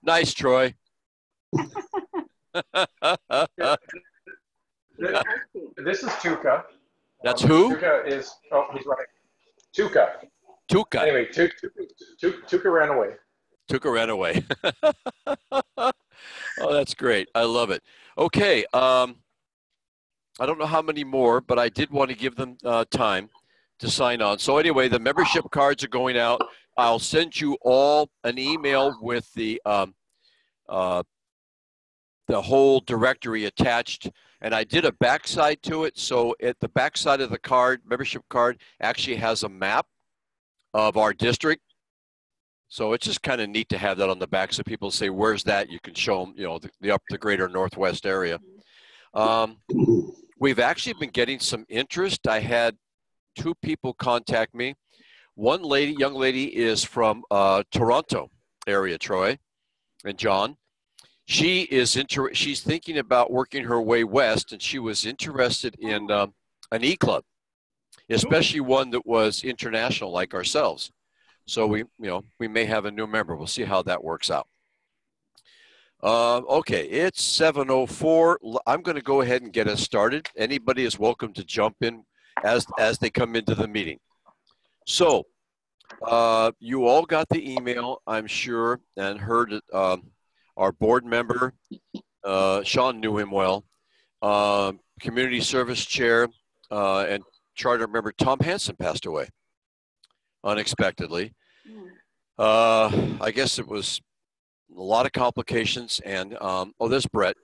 Nice, Troy. This is Tuca. That's who? Tuca is, oh, he's right. Tuca. Tuca. Anyway, Tuca ran away. Tuca ran away. Oh, that's great. I love it. Okay. I don't know how many more, but I did want to give them time to sign on. So anyway, the membership cards are going out. I'll send you all an email with the whole directory attached. And I did a backside to it. So at the backside of the card, membership card, actually has a map of our district. So it's just kind of neat to have that on the back. So people say, where's that? You can show them, you know, the greater Northwest area. We've actually been getting some interest. I had 2 people contact me. One lady, young lady, is from Toronto area, Troy and John. She is she's thinking about working her way west, and she was interested in an e-club, especially one that was international like ourselves. So we may have a new member. We'll see how that works out. Okay, it's 7:04. I'm going to go ahead and get us started. Anybody is welcome to jump in as they come into the meeting. So you all got the email, I'm sure, and heard it. Our board member, Sean knew him well, community service chair and charter member Tom Hansen passed away unexpectedly. I guess it was a lot of complications, and there's Brett.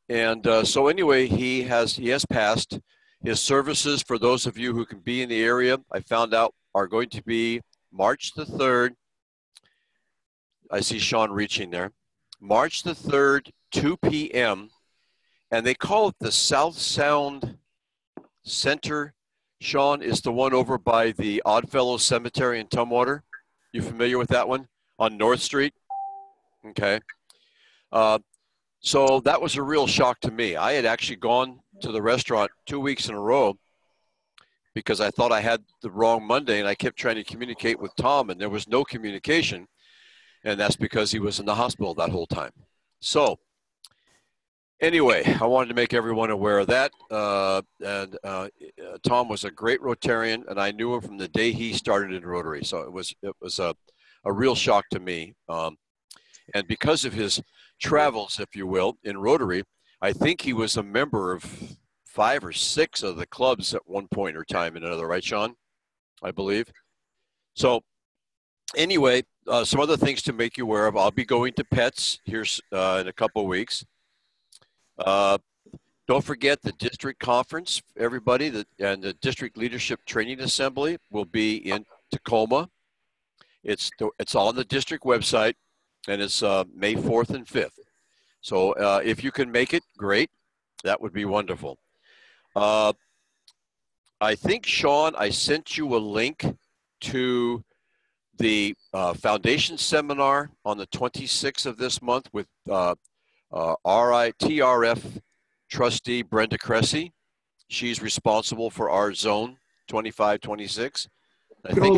And so anyway, he has passed. His services, for those of you who can be in the area, I found out are going to be March the 3rd. I see Sean reaching there. March the 3rd, 2 p.m. And they call it the South Sound Center. Sean is the one over by the Oddfellows Cemetery in Tumwater. You familiar with that one? On North Street? Okay. So that was a real shock to me. I had actually gone to the restaurant 2 weeks in a row because I thought I had the wrong Monday, and I kept trying to communicate with Tom, and there was no communication, and that's because he was in the hospital that whole time. So anyway, I wanted to make everyone aware of that. Tom was a great Rotarian, and I knew him from the day he started in Rotary. So it was a real shock to me. And because of his travels, if you will, in Rotary, I think he was a member of 5 or 6 of the clubs at one point or time in another, right, Sean? I believe. So anyway, some other things to make you aware of. I'll be going to PETS here in a couple of weeks. Don't forget the district conference, everybody, and the district leadership training assembly will be in Tacoma. It's on the district website, and it's May 4th and 5th. So if you can make it, great. That would be wonderful. I think, Sean, I sent you a link to the foundation seminar on the 26th of this month with TRF trustee Brenda Cressy. She's responsible for our zone 25-26. Bill,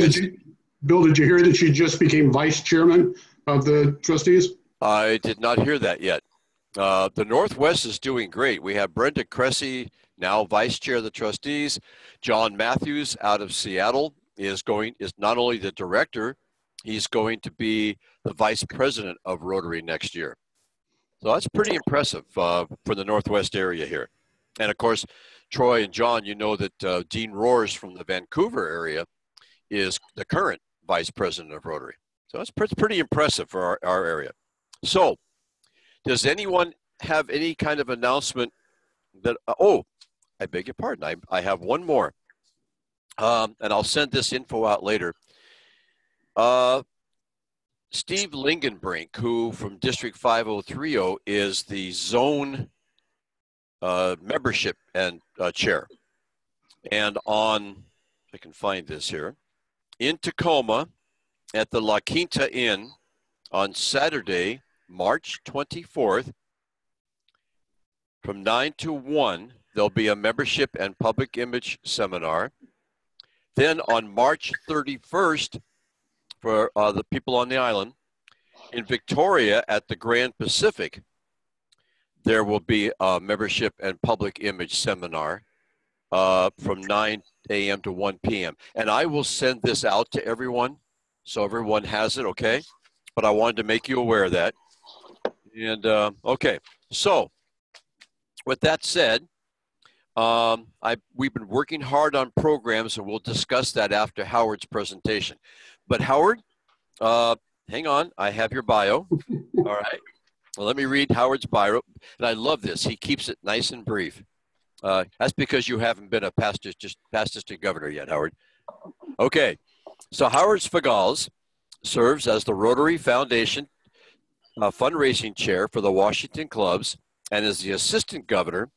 did you hear that she just became vice chairman of the trustees? I did not hear that yet. The Northwest is doing great. We have Brenda Cressy, now vice chair of the trustees. John Matthews out of Seattle is not only the director, he's going to be the vice president of Rotary next year. So that's pretty impressive for the Northwest area here. And of course, Troy and John, you know that Dean Roars from the Vancouver area is the current vice president of Rotary. So it's pretty impressive for our area. So does anyone have any kind of announcement that, I beg your pardon, I have one more. And I'll send this info out later. Steve Lingenbrink, who from District 5030 is the zone membership and chair. And if I can find this here, in Tacoma at the La Quinta Inn on Saturday, March 24th, from 9 to 1, there'll be a membership and public image seminar. Then on March 31st, for the people on the island, In Victoria at the Grand Pacific, there will be a membership and public image seminar from 9 a.m. to 1 p.m. And I will send this out to everyone so everyone has it, okay? But I wanted to make you aware of that. And okay, so with that said, we've been working hard on programs, and we'll discuss that after Howard's presentation. But Howard, hang on, I have your bio. All right, well, let me read Howard's bio. And I love this. He keeps it nice and brief. That's because you haven't been a past district governor yet, Howard. Okay, so Howard Svigals serves as the Rotary Foundation fundraising chair for the Washington clubs and is the assistant governor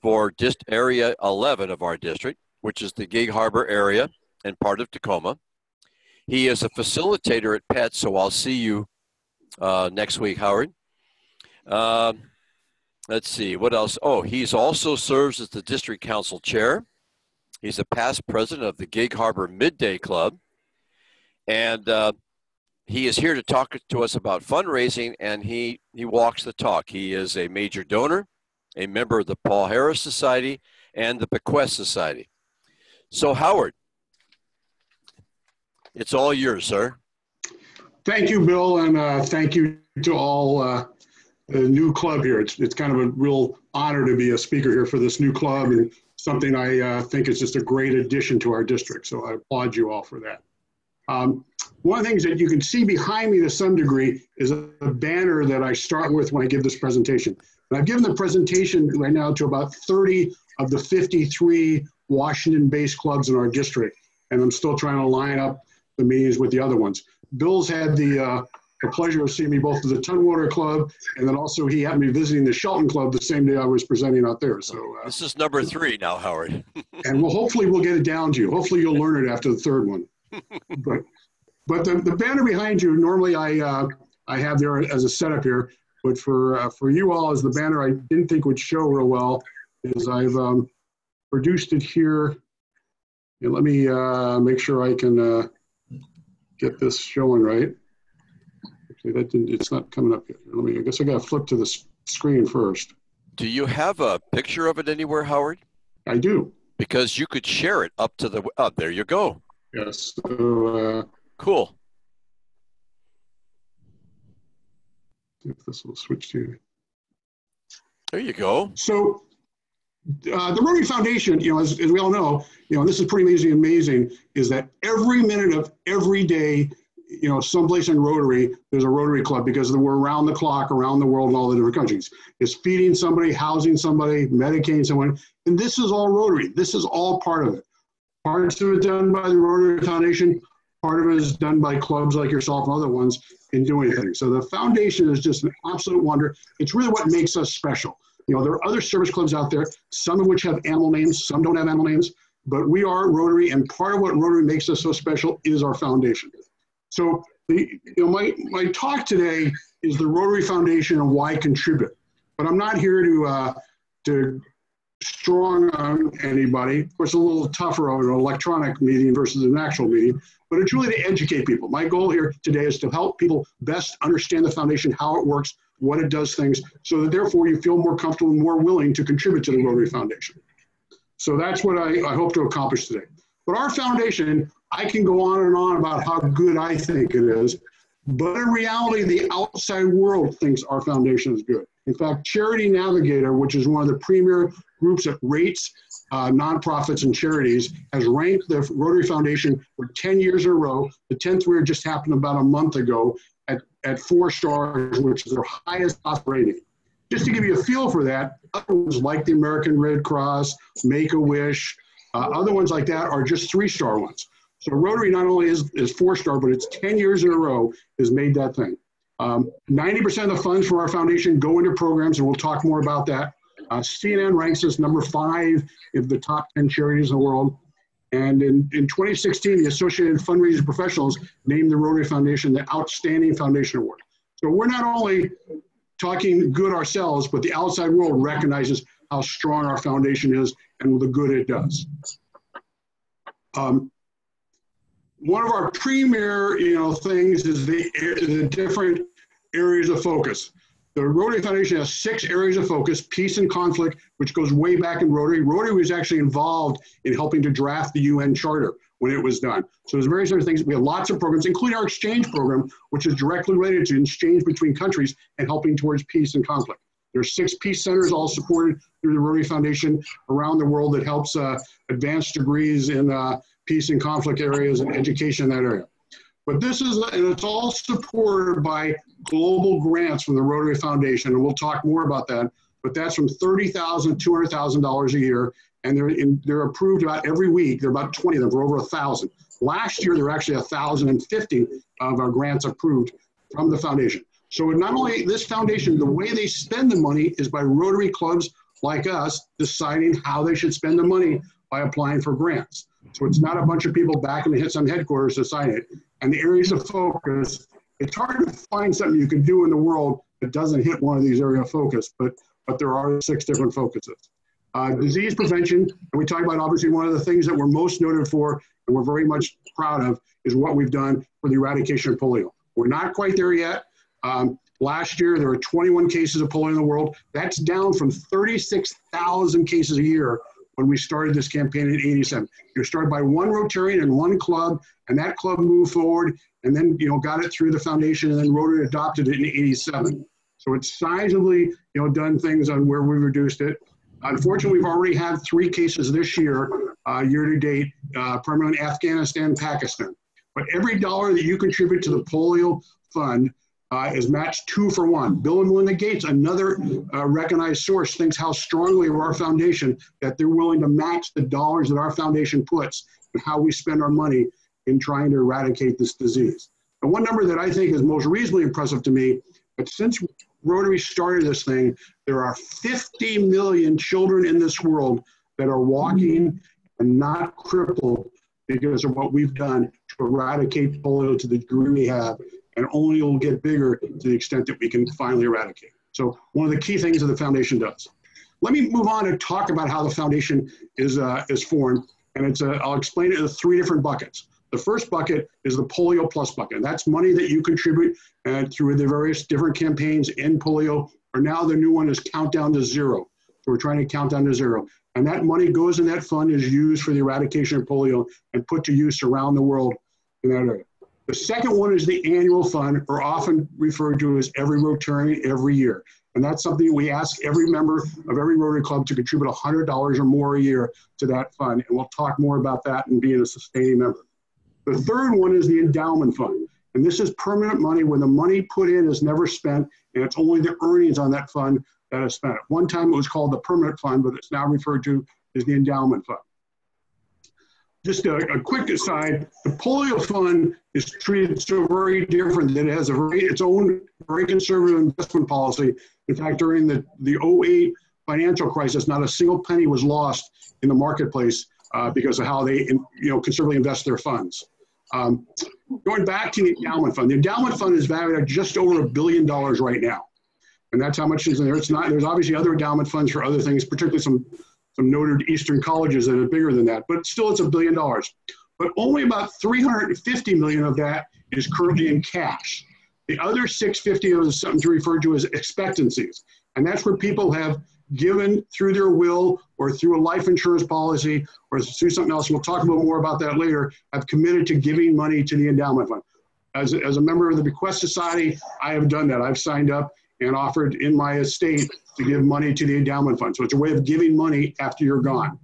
for Area 11 of our district, which is the Gig Harbor area and part of Tacoma. He is a facilitator at PET, so I'll see you next week, Howard. Let's see, what else? Oh, he's also serves as the district council chair. He's a past president of the Gig Harbor Midday Club. And he is here to talk to us about fundraising, and he walks the talk. He is a major donor, a member of the Paul Harris Society and the Bequest Society. So, Howard, it's all yours, sir. Thank you, Bill, and thank you to all the new club here. It's kind of a real honor to be a speaker here for this new club, and something I think is just a great addition to our district. So I applaud you all for that. One of the things that you can see behind me to some degree is a banner that I start with when I give this presentation. And I've given the presentation right now to about 30 of the 53 Washington-based clubs in our district, and I'm still trying to line up the meetings with the other ones. Bill's had the pleasure of seeing me both at the Tunwater Club, and then also he happened to be visiting the Shelton Club the same day I was presenting out there. So this is number 3 now, Howard. And hopefully we'll get it down to you. Hopefully you'll learn it after the third one. But the banner behind you, normally I have there as a setup here, but for you all as the banner I didn't think would show real well, is I've produced it here. And let me make sure I can get this showing right. Actually, it's not coming up yet. I guess I got to flip to the screen first. Do you have a picture of it anywhere, Howard? I do. Because you could share it up to the, there you go. Yes. So, cool. If this will switch to. There you go. So the Rotary Foundation, as we all know, this is pretty amazing, is that every minute of every day, someplace in Rotary, there's a Rotary Club, because we're around the clock, around the world in all the different countries. It's feeding somebody, housing somebody, medicating someone, and this is all Rotary. This is all part of it. Parts of it done by the Rotary Foundation, part of it is done by clubs like yourself and other ones in doing things. So the foundation is just an absolute wonder. It's really what makes us special. There are other service clubs out there, some of which have animal names, some don't have animal names, but we are Rotary, and part of what Rotary makes us so special is our foundation. So my talk today is the Rotary Foundation and why contribute. But I'm not here to strong on anybody. Of course, a little tougher on an electronic meeting versus an actual meeting, but it's really to educate people. My goal here today is to help people best understand the foundation, how it works, what it does things, so that therefore you feel more comfortable and more willing to contribute to the Rotary Foundation. So that's what I hope to accomplish today. But our foundation, I can go on and on about how good I think it is, but in reality, the outside world thinks our foundation is good. In fact, Charity Navigator, which is one of the premier groups that rates nonprofits and charities, has ranked the Rotary Foundation for 10 years in a row. The 10th year just happened about a month ago at 4 stars, which is their highest rating. Just to give you a feel for that, other ones like the American Red Cross, Make-A-Wish, other ones like that are just 3-star ones. So Rotary not only is 4-star, but it's 10 years in a row has made that thing. 90% of the funds for our foundation go into programs, and we'll talk more about that. CNN ranks us number 5 of the top 10 charities in the world. And in 2016, the Associated Fundraising Professionals named the Rotary Foundation the Outstanding Foundation Award. So we're not only talking good ourselves, but the outside world recognizes how strong our foundation is and the good it does. One of our premier, things is the different areas of focus. The Rotary Foundation has 6 areas of focus: peace and conflict, which goes way back in Rotary. Rotary was actually involved in helping to draft the UN Charter when it was done. So there's various other things. We have lots of programs, including our exchange program, which is directly related to exchange between countries and helping towards peace and conflict. There are 6 peace centers all supported through the Rotary Foundation around the world that helps advanced degrees in peace and conflict areas and education in that area. But this is, and it's all supported by global grants from the Rotary Foundation, and we'll talk more about that, but that's from $30,000 to $200,000 a year, and they're approved about every week. There are about 20 of them for over 1,000. Last year, there were actually 1,050 of our grants approved from the foundation. So not only this foundation, the way they spend the money is by Rotary clubs like us deciding how they should spend the money by applying for grants. So it's not a bunch of people back in some headquarters deciding it. And the areas of focus, it's hard to find something you can do in the world that doesn't hit one of these areas of focus, but there are 6 different focuses. Disease prevention, and we talk about obviously one of the things that we're most noted for and we're very much proud of is what we've done for the eradication of polio. We're not quite there yet. Last year, there were 21 cases of polio in the world. That's down from 36,000 cases a year when we started this campaign in '87. It was started by one Rotarian and one club, and that club moved forward and then, got it through the foundation, and then Rotary adopted it in '87. So it's sizably, done things on where we reduced it. Unfortunately, we've already had 3 cases this year, year to date, primarily in Afghanistan, Pakistan. But every dollar that you contribute to the polio fund is matched 2 for 1. Bill and Melinda Gates, another recognized source, thinks how strongly of our foundation that they're willing to match the dollars that our foundation puts and how we spend our money in trying to eradicate this disease. And one number that I think is most reasonably impressive to me, but since Rotary started this thing, there are 50 million children in this world that are walking and not crippled because of what we've done to eradicate polio to the degree we have, and only will get bigger to the extent that we can finally eradicate. So one of the key things that the foundation does. Let me move on and talk about how the foundation is formed, and I'll explain it in 3 different buckets. The first bucket is the Polio Plus bucket, and that's money that you contribute through the various different campaigns in polio, or now the new one is Countdown to Zero. So we're trying to count down to 0. And that money goes in that fund, is used for the eradication of polio and put to use around the world in that area. The second one is the annual fund, or often referred to as every Rotarian every year. And that's something we ask every member of every Rotary Club to contribute $100 or more a year to that fund. And we'll talk more about that and being a sustaining member. The third one is the endowment fund. And this is permanent money where the money put in is never spent, and it's only the earnings on that fund that is spent. At one time it was called the permanent fund, but it's now referred to as the endowment fund. Just a quick aside, the polio fund is treated so very different that it has its own very conservative investment policy. In fact, during the '08 financial crisis, not a single penny was lost in the marketplace because of how they conservatively invest their funds. Going back to the endowment fund is valued at just over $1 billion right now. And that's how much is in there. There's obviously other endowment funds for other things, particularly some noted Eastern colleges that are bigger than that, but still it's $1 billion. But only about 350 million of that is currently in cash. The other 650 is something referred to as expectancies. And that's where people have given through their will or through a life insurance policy or through something else. We'll talk a little more about that later, have committed to giving money to the endowment fund. As a member of the Bequest Society, I have done that. I've signed up and offered in my estate to give money to the endowment fund. So it's a way of giving money after you're gone.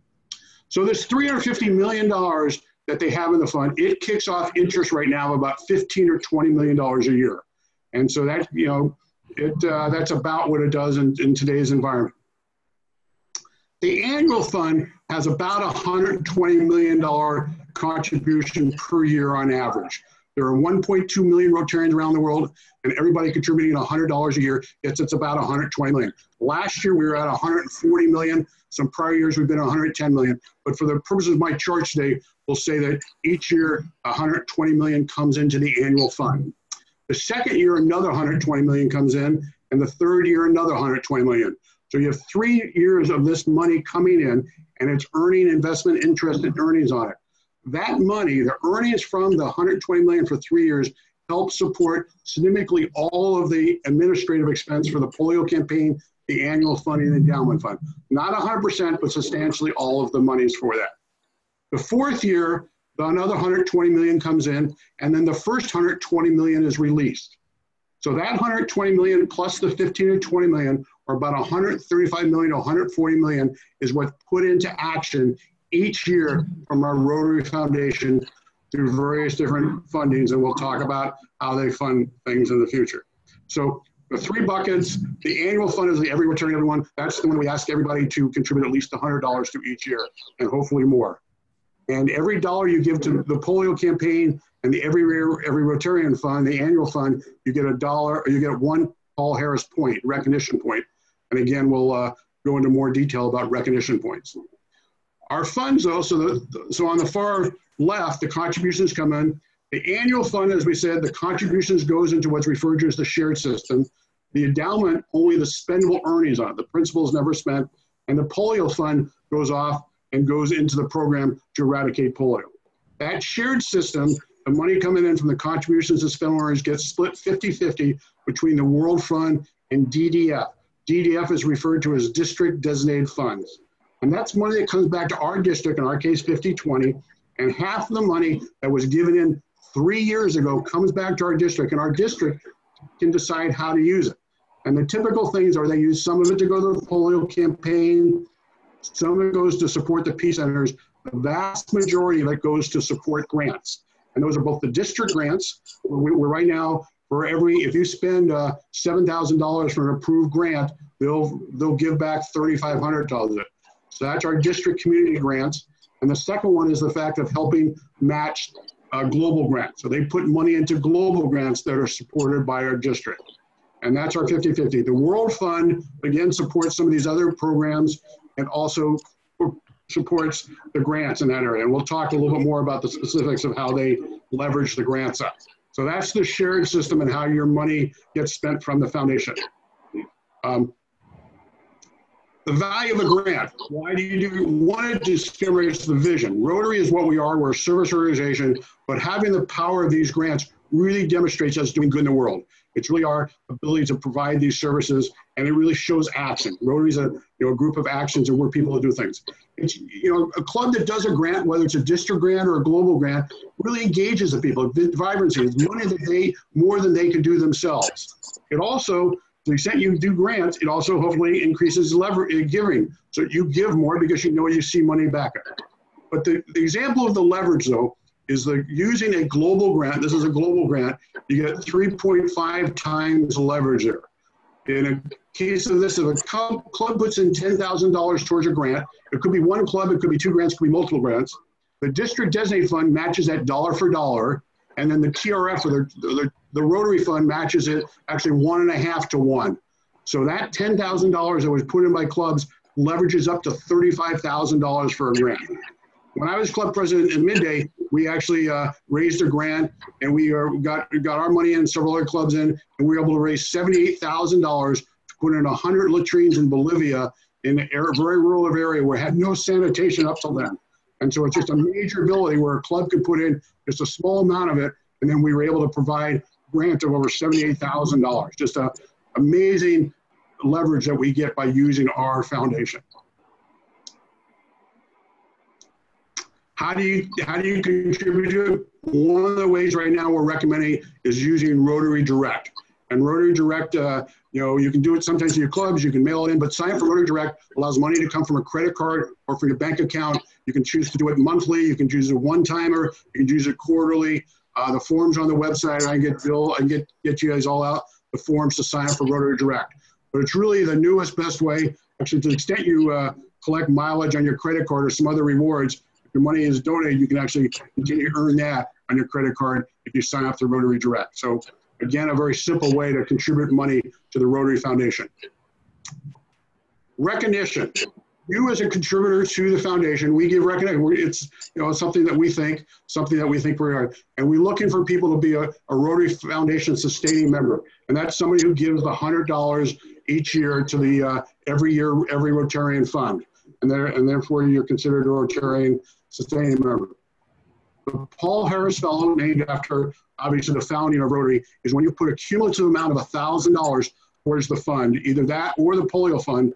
So this $350 million that they have in the fund, it kicks off interest right now about $15 or $20 million a year. And so that, that's about what it does in today's environment. The annual fund has about $120 million contribution per year on average. There are 1.2 million Rotarians around the world, and everybody contributing $100 a year, it's about 120 million. Last year, we were at 140 million. Some prior years, we've been 110 million. But for the purposes of my chart today, we'll say that each year, 120 million comes into the annual fund. The second year, another 120 million comes in, and the third year, another 120 million. So you have 3 years of this money coming in, and it's earning investment interest and earnings on it. That money, the earnings from the 120 million for 3 years, help support significantly all of the administrative expense for the polio campaign, the annual funding and endowment fund. Not 100%, but substantially all of the monies for that. The fourth year, another 120 million comes in, and then the first 120 million is released. So that 120 million plus the 15 to 20 million, or about 135 million to 140 million, is what's put into action each year from our Rotary Foundation through various different fundings, and we'll talk about how they fund things in the future. So the three buckets, the annual fund is the every return everyone. That's the one we ask everybody to contribute at least $100 to each year, and hopefully more. And every dollar you give to the polio campaign and the every Rotarian fund, the annual fund, you get $1, or you get one Paul Harris point, recognition point. And again, we'll go into more detail about recognition points. Our funds, though, so on the far left, the contributions come in. The annual fund, as we said, the contributions goes into what's referred to as the shared system. The endowment, only the spendable earnings on it. The principal is never spent. And the polio fund goes off and goes into the program to eradicate polio. That shared system, the money coming in from the contributions to spendable earnings gets split 50-50 between the World Fund and DDF. DDF is referred to as district designated funds. And that's money that comes back to our district, in our case 50-20, and half of the money that was given in 3 years ago comes back to our district, and our district can decide how to use it. And the typical things are they use some of it to go to the polio campaign, some of it goes to support the peace centers. The vast majority of it goes to support grants. And those are both the district grants. We're right now, for every, if you spend $7,000 for an approved grant, they'll give back $3,500 of it. So that's our district community grants. And the second one is the fact of helping match global grants. So they put money into global grants that are supported by our district. And that's our 50-50. The World Fund, again, supports some of these other programs and also supports the grants in that area. And we'll talk a little bit more about the specifics of how they leverage the grants up. So that's the shared system and how your money gets spent from the foundation. The value of a grant. Why do you do? One, it demonstrates the vision. Rotary is what we are. We're a service organization, but having the power of these grants really demonstrates us doing good in the world. It's really our ability to provide these services, and it really shows action. Rotary is a group of actions, and we're people to do things. It's a club that does a grant, whether it's a district grant or a global grant, really engages the people. Vibrancy is money that they more than they can do themselves. It also, to the extent you do grants, it also hopefully increases giving. So you give more because you see money back. But the example of the leverage, though, is using a global grant. This is a global grant. You get 3.5 times leverage there. In a case of this, if a club puts in $10,000 towards a grant, it could be one club, it could be two grants, it could be multiple grants. The district designated fund matches that dollar for dollar, and then the TRF, or the Rotary Fund, matches it actually 1.5 to 1. So that $10,000 that was put in by clubs leverages up to $35,000 for a grant. When I was club president in Midday, we actually raised a grant, and we got our money in, several other clubs in, and we were able to raise $78,000 to put in 100 latrines in Bolivia, in a very rural area where it had no sanitation up till then. And so it's just a major ability where a club could put in just a small amount of it, and then we were able to provide a grant of over $78,000. Just an amazing leverage that we get by using our foundation. How do you contribute to it? One of the ways right now we're recommending is using Rotary Direct. And Rotary Direct, you can do it sometimes in your clubs, you can mail it in, but sign up for Rotary Direct allows money to come from a credit card or from your bank account. You can choose to do it monthly, you can choose a one-timer, you can use it quarterly. The forms on the website, I can get you guys all out the forms to sign up for Rotary Direct. But it's really the newest, best way. Actually, to the extent you collect mileage on your credit card or some other rewards, if your money is donated, you can actually continue to earn that on your credit card if you sign up to Rotary Direct. So again, a very simple way to contribute money to the Rotary Foundation. Recognition. You as a contributor to the foundation, we give recognition. It's something that we think we are. And we're looking for people to be a Rotary Foundation sustaining member. And that's somebody who gives the $100 each year to the every Rotarian fund. And therefore you're considered a Rotarian sustaining member. The Paul Harris Fellow, named after obviously the founding of Rotary, is when you put a cumulative amount of $1,000 towards the fund, either that or the polio fund,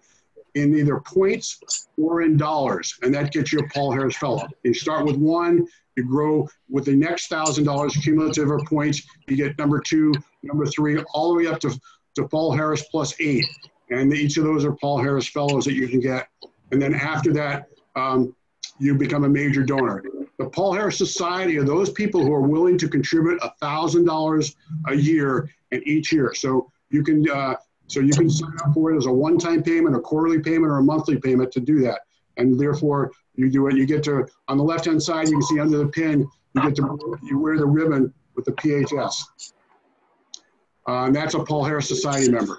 in either points or in dollars, and that gets you a Paul Harris Fellow. You start with one, you grow with the next $1,000 cumulative or points, you get number 2, number 3, all the way up to Paul Harris plus 8. And each of those are Paul Harris Fellows that you can get. And then after that, you become a major donor. The Paul Harris Society are those people who are willing to contribute $1,000 a year in each year. So you can sign up for it as a one-time payment, a quarterly payment, or a monthly payment to do that. And therefore, you do it. You get to, on the left-hand side, you can see under the pin, you wear the ribbon with the PHS. And that's a Paul Harris Society member.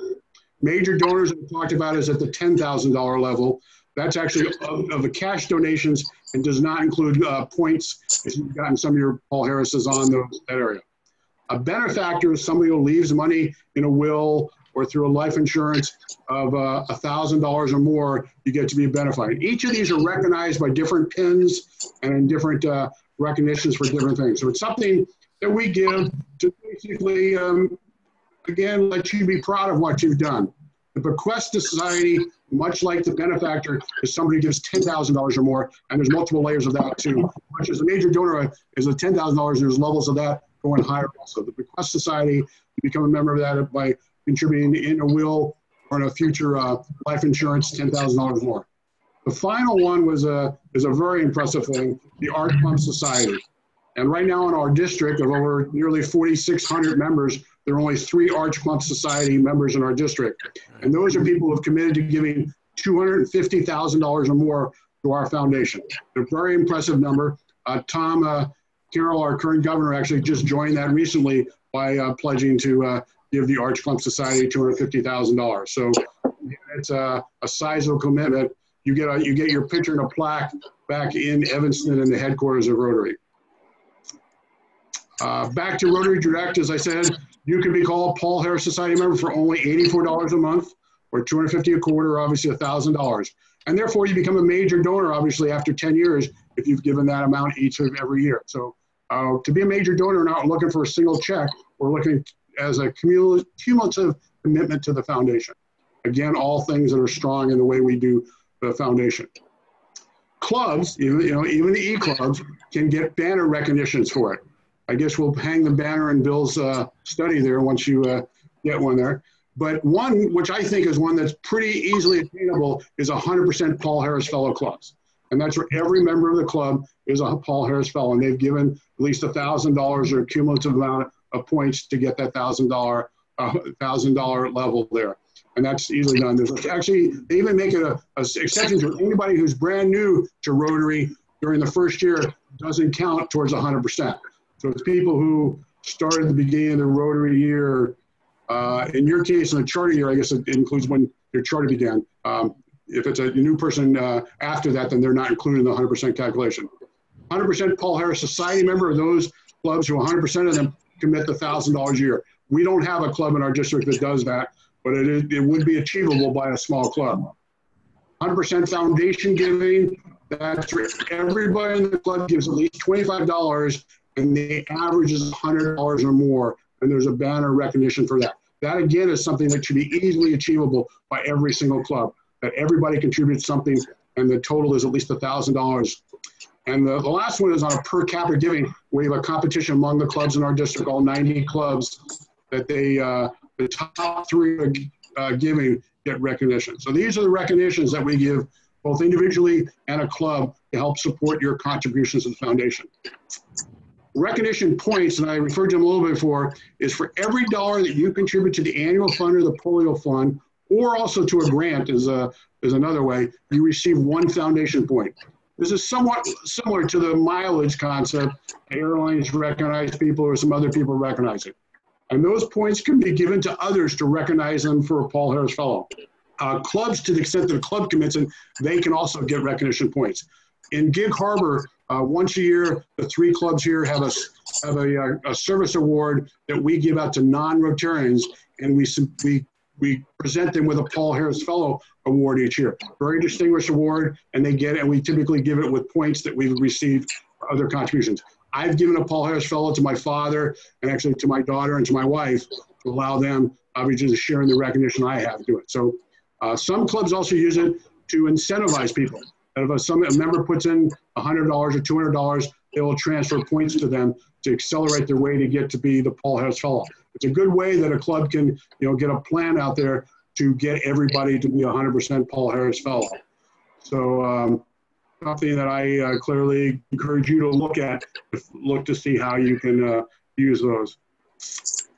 Major donors that we talked about is at the $10,000 level. That's actually of the cash donations and does not include points if you've gotten some of your Paul Harris's on that area. A benefactor is somebody who leaves money in a will or through a life insurance of $1,000 or more, you get to be a benefactor. Each of these are recognized by different pins and in different recognitions for different things. So it's something that we give to basically, again, let you be proud of what you've done. The bequest society, much like the benefactor, is somebody who gives $10,000 or more, and there's multiple layers of that too. Much as a major donor is a $10,000, there's levels of that going higher also. The bequest society, you become a member of that by contributing in a will or in a future life insurance, $10,000 more. The final one is a very impressive thing, the Art Club Society. And right now in our district of over nearly 4,600 members, there are only 3 Arch Club Society members in our district. And those are people who have committed to giving $250,000 or more to our foundation. A very impressive number. Tom Carroll, our current governor, actually just joined that recently by pledging to give the Arch Club Society $250,000. So it's a sizable commitment. You get your picture and a plaque back in Evanston in the headquarters of Rotary. Back to Rotary Direct, as I said, you can be called Paul Harris Society member for only $84 a month or $250 a quarter, or obviously $1,000. And therefore you become a major donor, obviously after 10 years, if you've given that amount each of every year. So to be a major donor, we're not looking for a single check. We're looking as a cumulative commitment to the foundation. Again, all things that are strong in the way we do the foundation. Clubs, even the E-clubs, can get banner recognitions for it. I guess we'll hang the banner in Bill's study there once you get one there. But one, which I think is one that's pretty easily attainable, is 100% Paul Harris Fellow clubs. And that's where every member of the club is a Paul Harris Fellow. And they've given at least $1,000 or a cumulative amount of points to get that $1,000 level there. And that's easily done. There's actually, they even make it a exception to anybody who's brand new to Rotary during the first year doesn't count towards 100%. So it's people who started at the beginning of the Rotary year. In your case, in the charter year, I guess it includes when your charter began. If it's a new person after that, then they're not included in the 100% calculation. 100% Paul Harris Society member are those clubs who 100% of them commit the $1,000 a year. We don't have a club in our district that does that, but it would be achievable by a small club. 100% foundation giving, that's where everybody in the club gives at least $25, and the average is $100 or more, and there's a banner recognition for that. That, again, is something that should be easily achievable by every single club, that everybody contributes something, and the total is at least $1,000. And the last one is on a per capita giving. We have a competition among the clubs in our district, all 90 clubs, that the top 3 giving get recognition. So these are the recognitions that we give both individually and a club to help support your contributions to the foundation. Recognition points, and I referred to them a little bit before, is for every dollar that you contribute to the annual fund or the polio fund, or also to a grant is another way, you receive 1 foundation point. This is somewhat similar to the mileage concept. Airlines recognize people or some other people recognize it. And those points can be given to others to recognize them for a Paul Harris Fellow. Clubs, to the extent that a club commits it, they can also get recognition points. In Gig Harbor, once a year, the 3 clubs here have a service award that we give out to non-Rotarians, and we present them with a Paul Harris Fellow award each year. Very distinguished award, and they get it, and we typically give it with points that we've received for other contributions. I've given a Paul Harris Fellow to my father and actually to my daughter and to my wife to allow them obviously to share in the recognition I have to it. So some clubs also use it to incentivize people. If a member puts in $100 or $200, they will transfer points to them to accelerate their way to get to be the Paul Harris Fellow. It's a good way that a club can, get a plan out there to get everybody to be 100% Paul Harris Fellow. So something that I clearly encourage you to look to see how you can use those.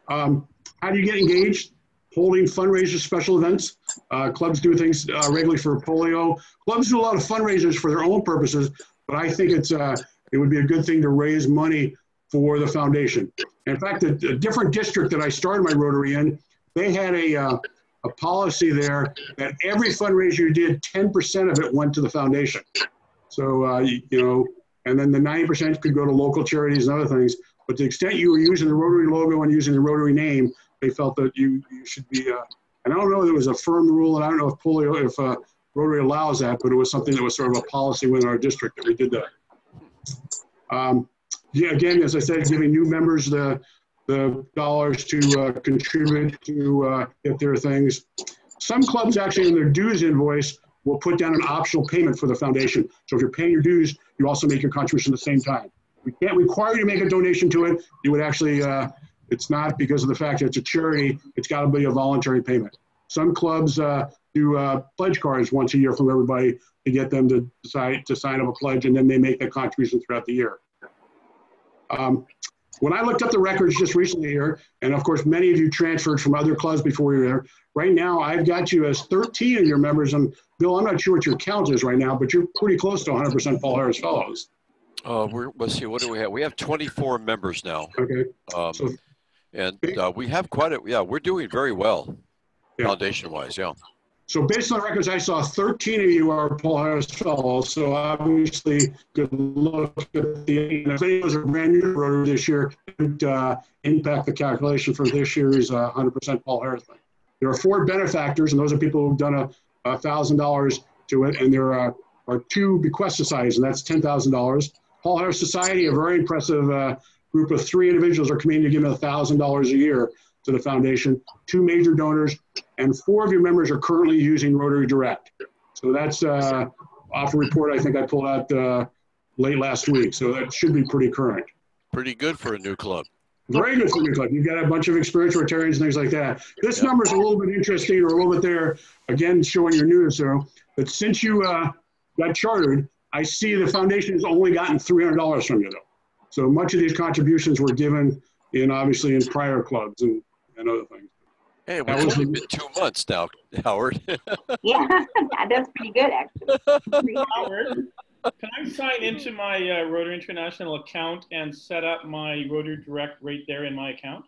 How do you get engaged? Holding fundraisers, special events. Clubs do things regularly for polio. Clubs do a lot of fundraisers for their own purposes, but I think it would be a good thing to raise money for the foundation. In fact, a different district that I started my Rotary in, they had a policy there that every fundraiser you did, 10% of it went to the foundation. So, and then the 90% could go to local charities and other things. But to the extent you were using the Rotary logo and using the Rotary name, they felt that you should be, and I don't know if it was a firm rule, and I don't know if Rotary allows that, but it was something that was sort of a policy within our district that we did that. Yeah, again, as I said, giving new members the dollars to contribute to get their things. Some clubs actually in their dues invoice will put down an optional payment for the foundation. So if you're paying your dues, you also make your contribution at the same time. We can't require you to make a donation to it. You would actually, it's not because of the fact that it's a charity, it's got to be a voluntary payment. Some clubs do pledge cards once a year from everybody to get them to decide to sign up a pledge, and then they make that contribution throughout the year. When I looked up the records just recently here, and of course many of you transferred from other clubs before you were there, right now I've got you as 13 of your members, and Bill, I'm not sure what your count is right now, but you're pretty close to 100% Paul Harris Fellows. Let's see, what do we have? We have 24 members now. Okay. And we have quite a, we're doing very well, foundation-wise, yeah. So based on the records I saw, 13 of you are Paul Harris Fellows. So obviously, good look at the, and if any of those are brand new to Rotary this year, it would impact the calculation for this year's 100% Paul Harris. There are 4 benefactors, and those are people who've done $1,000 to it, and there are 2 bequest societies, and that's $10,000. Paul Harris Society, a very impressive group of 3 individuals are committing to give $1,000 a year to the foundation, 2 major donors, and 4 of your members are currently using Rotary Direct. So that's off a report I think I pulled out late last week. So that should be pretty current. Pretty good for a new club. Very good for a new club. You've got a bunch of experienced Rotarians and things like that. This number is a little bit interesting, or a little bit there, again, showing your newness there. But since you got chartered, I see the foundation has only gotten $300 from you, though. So much of these contributions were given obviously in prior clubs and other things. Hey, it's only been 2 months now, Howard. Yeah, that's pretty good, actually. Howard, can I sign into my Rotary International account and set up my Rotary Direct right there in my account?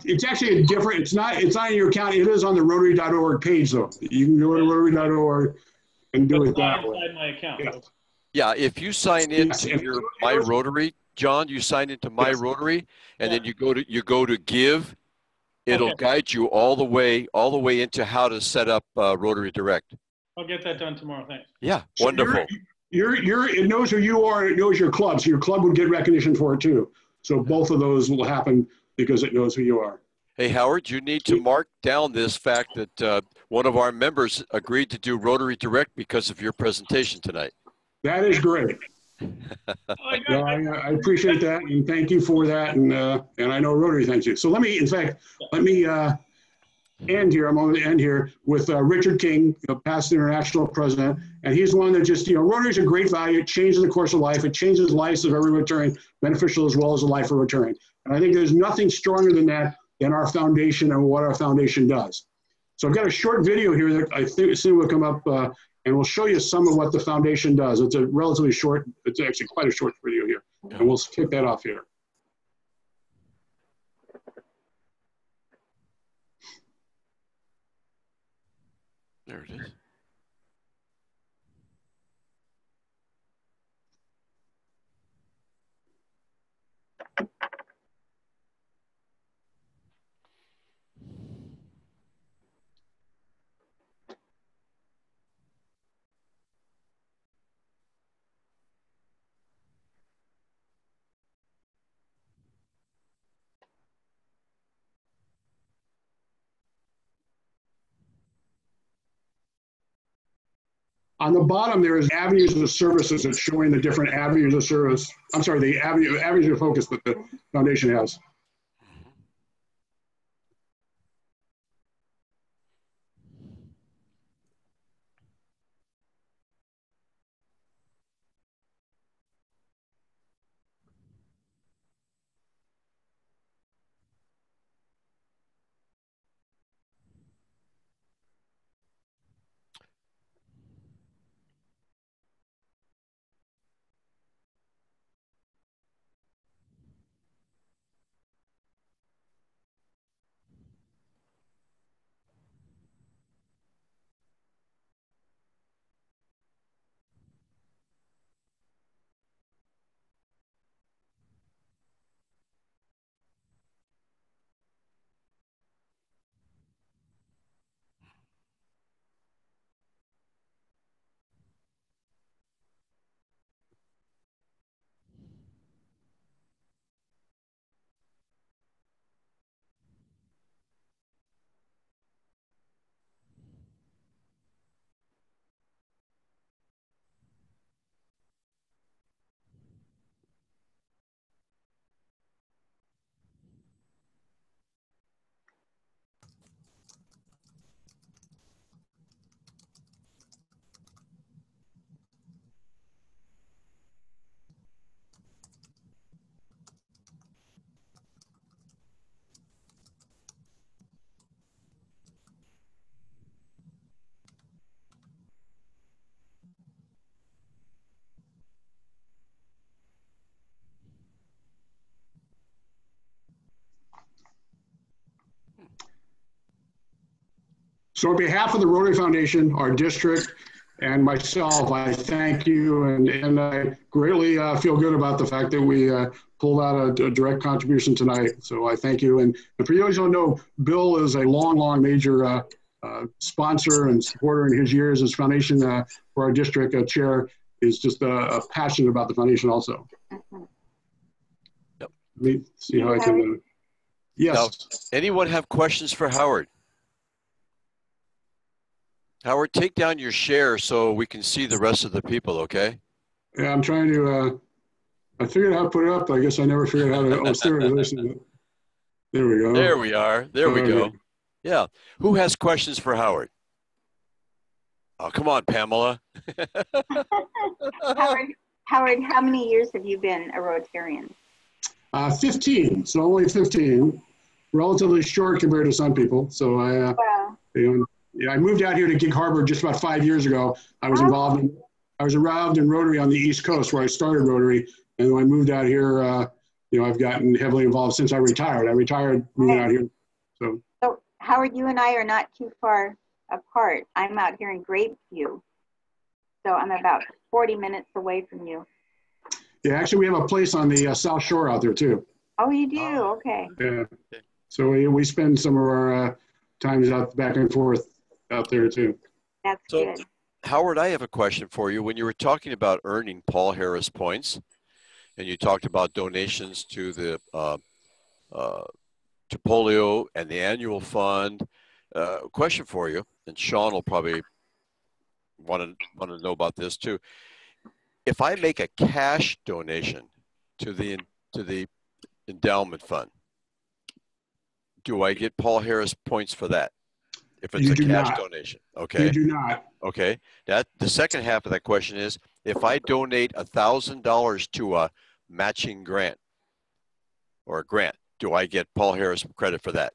It's actually a different, it's not in your account. It is on the Rotary.org page, though. You can go to Rotary.org and do it that way. Inside my account. Yeah. Yeah, if you sign into your My Rotary, John, you sign into My Rotary, and then you go to give. It'll guide you all the way into how to set up Rotary Direct. I'll get that done tomorrow. Thanks. So Yeah, wonderful. It knows who you are, and it knows your club, so your club would get recognition for it too. So both of those will happen because it knows who you are. Hey, Howard, you need to mark down this fact that one of our members agreed to do Rotary Direct because of your presentation tonight. That is great. I appreciate that, and thank you for that, and I know Rotary thanks you. So let me end here. I'm going to end here with Richard King, past international president, and he's one that just, Rotary is a great value. It changes the course of life. It changes the lives of every Rotarian, beneficial as well as the life of Rotarian. And I think there's nothing stronger than that than our foundation and what our foundation does. So I've got a short video here that I think soon will come up, and we'll show you some of what the foundation does. It's a relatively short, it's actually quite a short video here. And we'll kick that off here. There it is. On the bottom, there is avenues of services. It's showing the different avenues of service. I'm sorry, the avenues of focus that the foundation has. So on behalf of the Rotary Foundation, our district, and myself, I thank you, and I greatly feel good about the fact that we pulled out a direct contribution tonight. So I thank you. And for you guys who don't know, Bill is a long major sponsor and supporter in his years as foundation for our district chair, is just passionate about the foundation also. Yep. Let me see how I can. Yes. Now, anyone have questions for Howard? Howard, take down your share so we can see the rest of the people, okay? Yeah, I'm trying to, I figured out how to put it up. I guess I never figured out how to, oh, there we go. There we are. There we go. Yeah. Who has questions for Howard? Oh, come on, Pamela. Howard, how many years have you been a Rotarian? 15, so only 15. Relatively short compared to some people. So Wow. I moved out here to Gig Harbor just about 5 years ago. I was involved in Rotary on the East Coast where I started Rotary. And when I moved out here, I've gotten heavily involved since I retired. I retired moving out here. So Howard, you and I are not too far apart. I'm out here in Grapeview. So I'm about 40 minutes away from you. Yeah, actually we have a place on the South Shore out there too. Oh, you do? Okay. Yeah. So we spend some of our times out back and forth out there too. That's good. Howard, I have a question for you. When you were talking about earning Paul Harris points, and you talked about donations to the to polio and the annual fund, question for you, and Sean will probably want to know about this too. If I make a cash donation to the endowment fund, do I get Paul Harris points for that? If it's a cash donation, okay. You do not. Okay. The second half of that question is, if I donate $1,000 to a matching grant or a grant, do I get Paul Harris credit for that?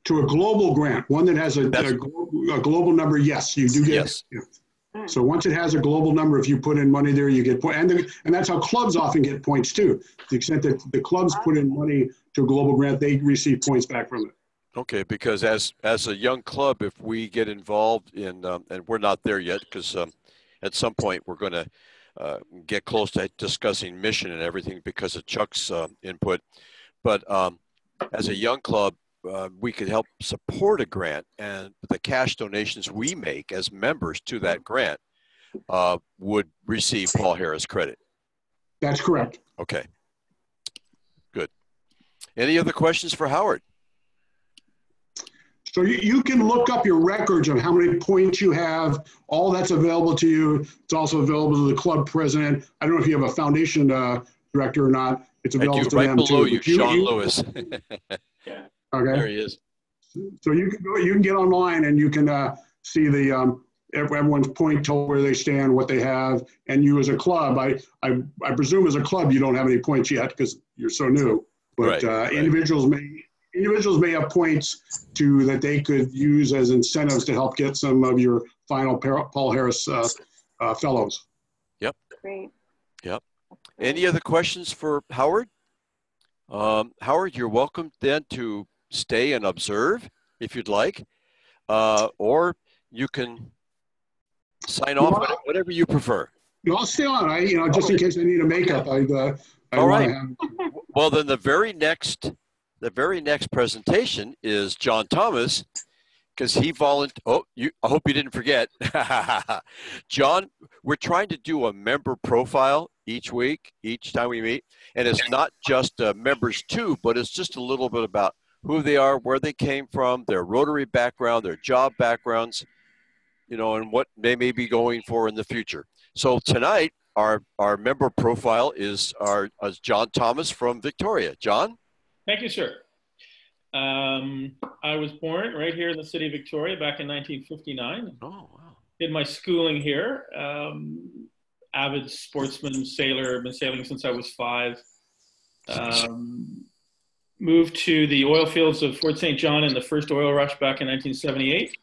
To a global grant, one that has a global number, yes, you do get. Yes. Yeah. So once it has a global number, if you put in money there, you get points. And that's how clubs often get points too. To the extent that the clubs put in money to a global grant, they receive points back from it. Okay, because as a young club, if we get involved in, and we're not there yet, because at some point we're going to get close to discussing mission and everything because of Chuck's input. But as a young club, we could help support a grant, and the cash donations we make as members to that grant would receive Paul Harris credit. That's correct. Okay, good. Any other questions for Howard? So you can look up your records of how many points you have. All that's available to you. It's also available to the club president. I don't know if you have a foundation director or not. It's I available do, to right them below too. you, But Sean Lewis. Okay. There he is. So you can go, you can get online and you can see the everyone's point total, where they stand, what they have, and you as a club. I presume as a club you don't have any points yet because you're so new. But Right. individuals may have points that they could use as incentives to help get some of your final Paul Harris fellows. Yep. Great. Yep. Any other questions for Howard? Howard, you're welcome then to stay and observe if you'd like, or you can sign off, whatever you prefer. I'll stay on. Just in case I need a makeup, All right. Well, then the very next presentation is John Thomas, because he volunteered. Oh, I hope you didn't forget. John, we're trying to do a member profile each week, each time we meet. And it's not just members too, but it's just a little bit about who they are, where they came from, their Rotary background, their job backgrounds, and what they may be going for in the future. So tonight, our member profile is John Thomas from Victoria. John? Thank you, sir. I was born right here in the city of Victoria back in 1959. Oh, wow. Did my schooling here. Avid sportsman, sailor, been sailing since I was 5. Moved to the oil fields of Fort St. John in the first oil rush back in 1978.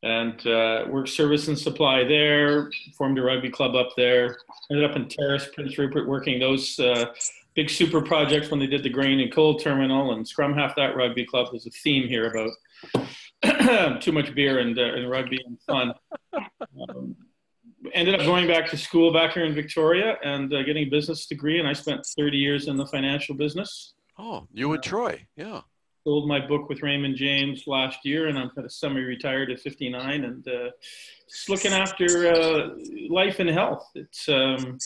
And worked service and supply there, formed a rugby club up there. Ended up in Terrace, Prince Rupert, working those big super projects when they did the grain and coal terminal, and scrum half that rugby club. There's a theme here about too much beer and rugby and fun. Ended up going back to school back here in Victoria and getting a business degree, and I spent 30 years in the financial business. Oh, you and Troy, yeah. Sold my book with Raymond James last year, and I'm kind of semi-retired at 59, and just looking after life and health. I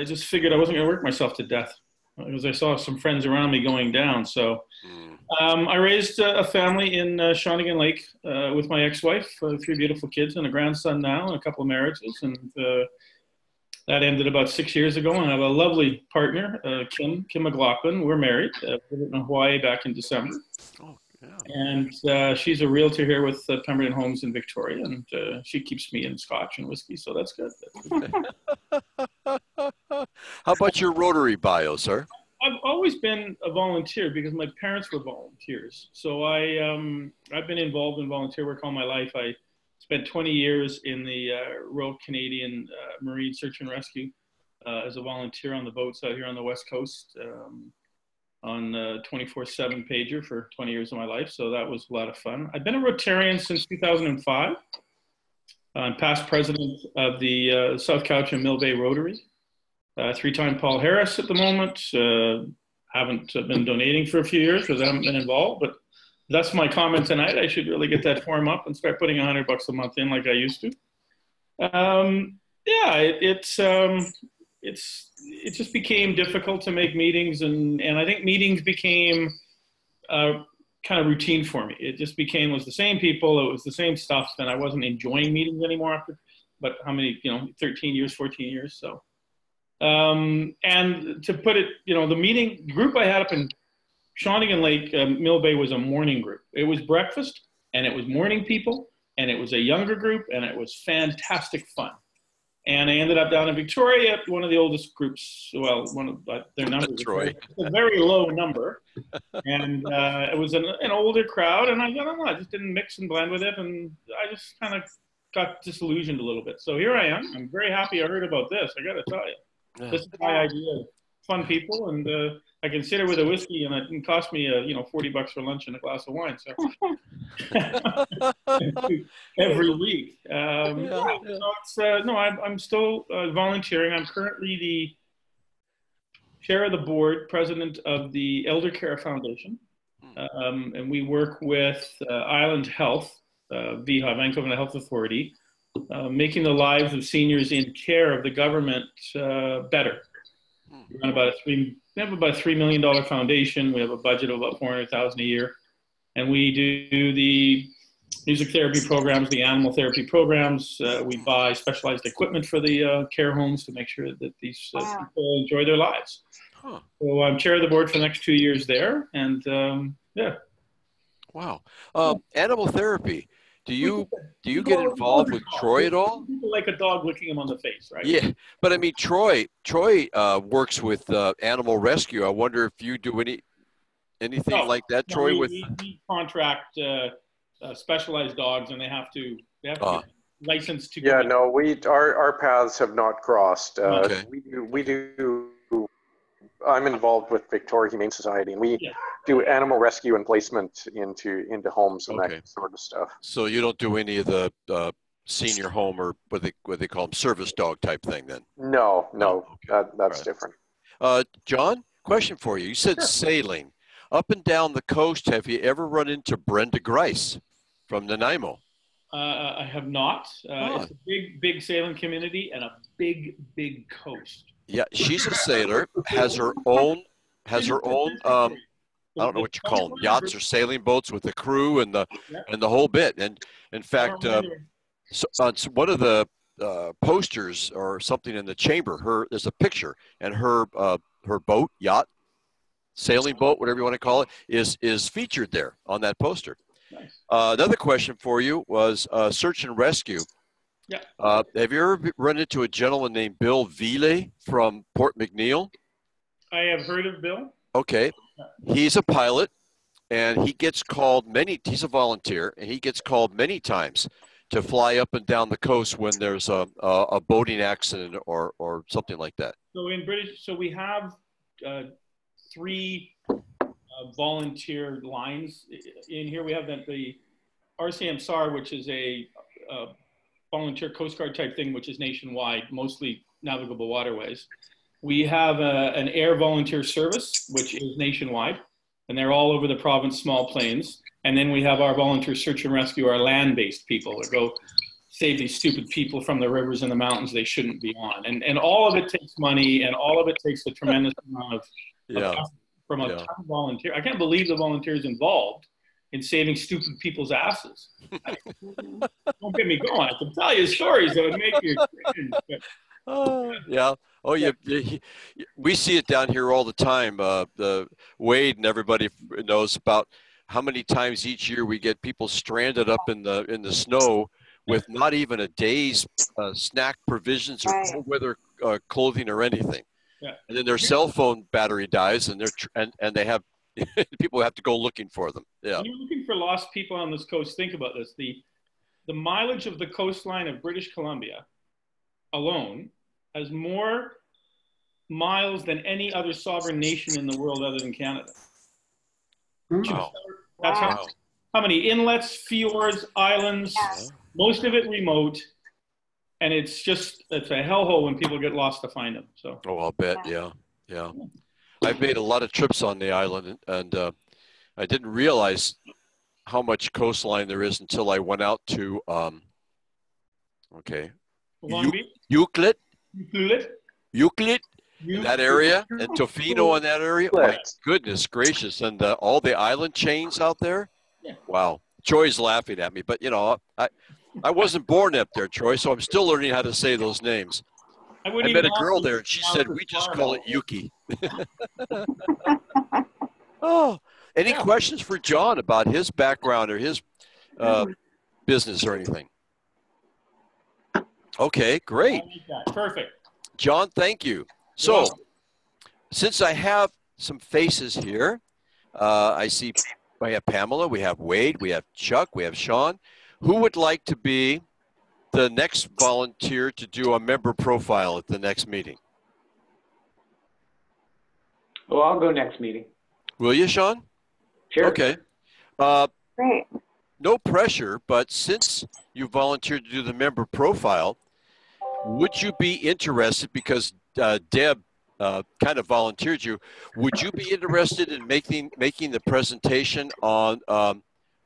just figured I wasn't going to work myself to death because I saw some friends around me going down. So I raised a family in Shawnigan Lake with my ex-wife, 3 beautiful kids and a grandson now, and a couple of marriages. And that ended about 6 years ago. And I have a lovely partner, Kim McLaughlin. We're married. We lived in Hawaii back in December. Oh, yeah. And she's a realtor here with Pemberton Homes in Victoria. And she keeps me in scotch and whiskey. So that's good. How about your Rotary bio, sir? I've always been a volunteer because my parents were volunteers. So I've been involved in volunteer work all my life. I spent 20 years in the Royal Canadian Marine Search and Rescue as a volunteer on the boats out here on the West Coast on 24/7 pager for 20 years of my life. So that was a lot of fun. I've been a Rotarian since 2005. I'm past president of the South Cowichan Mill Bay Rotary. 3-time Paul Harris at the moment. Haven't been donating for a few years because I haven't been involved, but that's my comment tonight. I should really get that form up and start putting $100 a month in like I used to. It just became difficult to make meetings, and I think meetings became kind of routine for me. It just was the same people, it was the same stuff, and I wasn't enjoying meetings anymore after, but how many, 13 years, 14 years, so. And to put it, the meeting group I had up in Shawnigan Lake, Mill Bay was a morning group. It was breakfast, and it was morning people, and it was a younger group, and it was fantastic fun. And I ended up down in Victoria at one of the oldest groups. Well, one of their numbers. That's right. A very low number, and it was an older crowd. And I don't know, I just didn't mix and blend with it, and I just kind of got disillusioned a little bit. So here I am. I'm very happy I heard about this. I got to tell you. Yeah. This is my idea of fun people, and I can sit here with a whiskey, and it didn't cost me $40 for lunch and a glass of wine. So every week. I'm still volunteering. I'm currently the chair of the board, president of the Elder Care Foundation, and we work with Island Health, VHA, Vancouver Health Authority. Making the lives of seniors in care of the government better. We have about a $3 million foundation. We have a budget of about $400,000 a year. And we do the music therapy programs, the animal therapy programs. We buy specialized equipment for the care homes to make sure that these people enjoy their lives. Huh. So I'm chair of the board for the next 2 years there. And yeah. Wow. Animal therapy. Do you get involved with Troy at all? People like a dog licking him on the face, right? Yeah, but I mean, Troy works with animal rescue. I wonder if you do anything like that, Troy. We contract specialized dogs, and they have to be licensed to. Yeah, no, our paths have not crossed. Okay. We do. I'm involved with Victoria Humane Society, and we do animal rescue and placement into homes and that sort of stuff. So you don't do any of the senior home or what they call them, service dog type thing then? No, Okay. that's different. John, question for you. You said sailing. Up and down the coast, have you ever run into Brenda Grice from Nanaimo? I have not. It's a big sailing community and a big coast. Yeah, she's a sailor, has her own I don't know what you call them, yachts or sailing boats with the crew and the whole bit. And in fact, so on one of the posters or something in the chamber, there's a picture, and her boat, yacht, sailing boat, whatever you want to call it, is featured there on that poster. Nice. Another question for you was search and rescue. Yeah. Have you ever run into a gentleman named Bill Ville from Port McNeil? I have heard of Bill. Okay. He's a pilot, and he gets called he's a volunteer, and he gets called many times to fly up and down the coast when there's a boating accident or something like that. So we have 3 volunteer lines in here. We have the RCM SAR, which is a volunteer Coast Guard type thing, which is nationwide, mostly navigable waterways. We have an air volunteer service, which is nationwide, and they're all over the province, small planes. And then we have our volunteer search and rescue, our land-based people that go save these stupid people from the rivers and the mountains they shouldn't be on. And all of it takes money, and all of it takes a tremendous amount of effort from a ton of volunteer. I can't believe the volunteers involved in saving stupid people's asses. Don't get me going. I can tell you stories that would make you cringe. Yeah. Oh, we see it down here all the time. The Wade and everybody knows about how many times each year we get people stranded up in the snow with not even a day's snack provisions or cold weather clothing or anything. Yeah. And then their cell phone battery dies, and they have people have to go looking for them. Yeah. When you're looking for lost people on this coast, think about this: the mileage of the coastline of British Columbia alone has more miles than any other sovereign nation in the world other than Canada. Wow. That's how many inlets, fjords, islands, most of it remote. And it's a hellhole when people get lost to find them. So. Oh, I'll bet. Yeah. I've made a lot of trips on the island, and I didn't realize how much coastline there is until I went out to Long Beach? Euclid, that area, and Tofino in that area. My goodness gracious, and all the island chains out there. Yeah. Wow. Troy's laughing at me, but I wasn't born up there, Troy, so I'm still learning how to say those names. I met a girl there, and she said, we just call it Yuki. Any questions for John about his background or his business or anything? Okay, great. Perfect. John, thank you. So, since I have some faces here, I see we have Pamela, we have Wade, we have Chuck, we have Sean. Who would like to be the next volunteer to do a member profile at the next meeting? Well, I'll go next meeting. Will you, Sean? Sure. Okay. Great. No pressure, but since you volunteered to do the member profile, would you be interested, because Deb kind of volunteered you, would you be interested in making the presentation on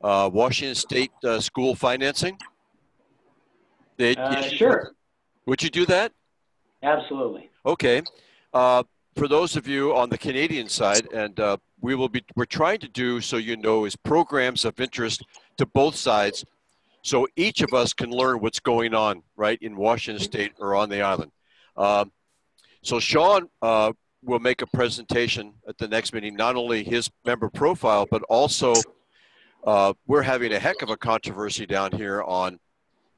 Washington State school financing? Sure. Would you do that? Absolutely. Okay. for those of you on the Canadian side, and we're trying to do, so you know, is programs of interest to both sides, so each of us can learn what's going on, right, in Washington State or on the island. So Sean will make a presentation at the next meeting, not only his member profile, but also we're having a heck of a controversy down here on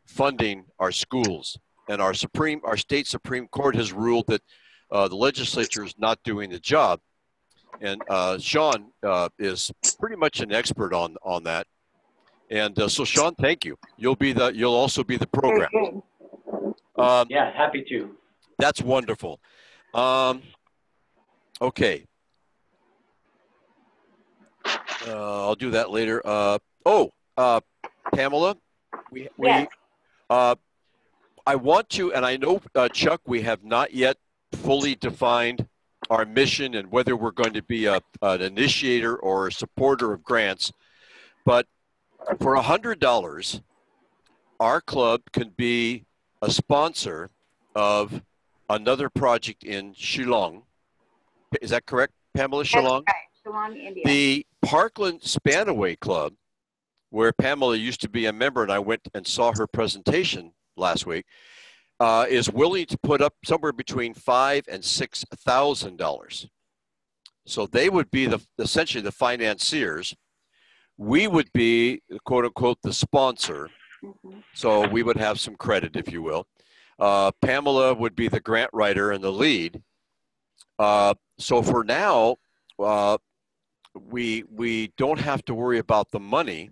funding our schools. And our state Supreme Court has ruled that the legislature is not doing the job. And Sean is pretty much an expert on that. And so Sean, thank you. You'll also be the program. Yeah, happy to. That's wonderful. Okay. I'll do that later. Pamela, Yes. I want to, and I know, Chuck, we have not yet fully defined our mission and whether we're going to be an initiator or a supporter of grants, but for $100, our club can be a sponsor of another project in Shillong. Is that correct, Pamela? Shillong? That's right. Shillong, India. The Parkland Spanaway Club, where Pamela used to be a member, and I went and saw her presentation last week, is willing to put up somewhere between $5,000 and $6,000. So they would be essentially the financiers. We would be, quote unquote, the sponsor. Mm-hmm. So we would have some credit, if you will. Pamela would be the grant writer and the lead. So for now, we don't have to worry about the money.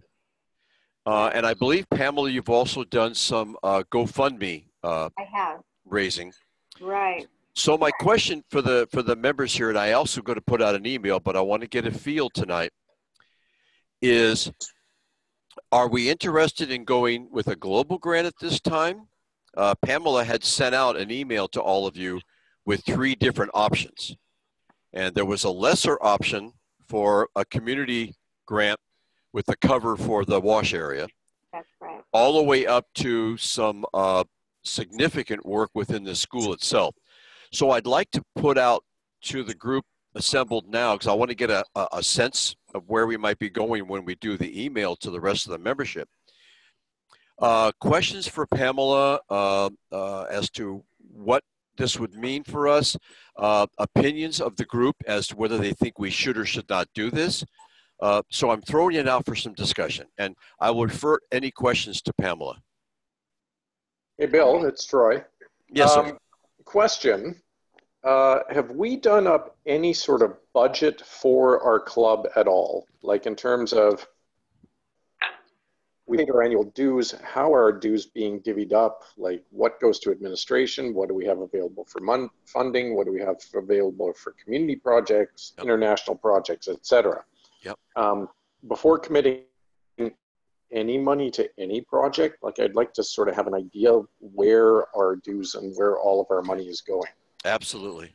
And I believe, Pamela, you've also done some GoFundMe I have. raising. Right. So my question for the members here, and I also going to put out an email, but I want to get a feel tonight, is are we interested in going with a global grant at this time? Pamela had sent out an email to all of you with 3 different options. And there was a lesser option for a community grant with the cover for the wash area. That's right. All the way up to some significant work within the school itself. So I'd like to put out to the group assembled now, because I want to get a sense of where we might be going when we do the email to the rest of the membership. Questions for Pamela as to what this would mean for us, opinions of the group as to whether they think we should or should not do this. So I'm throwing it out for some discussion, and I will refer any questions to Pamela. Hey, Bill, it's Troy. Yes, sir. Question. Have we done up any sort of budget for our club at all? Like in terms of, we paid our annual dues, how are our dues being divvied up? Like what goes to administration? What do we have available for funding? What do we have available for community projects, international projects, etc.? Yep. Before committing any money to any project, like I'd like to sort of have an idea of where our dues and where all of our money is going. Absolutely.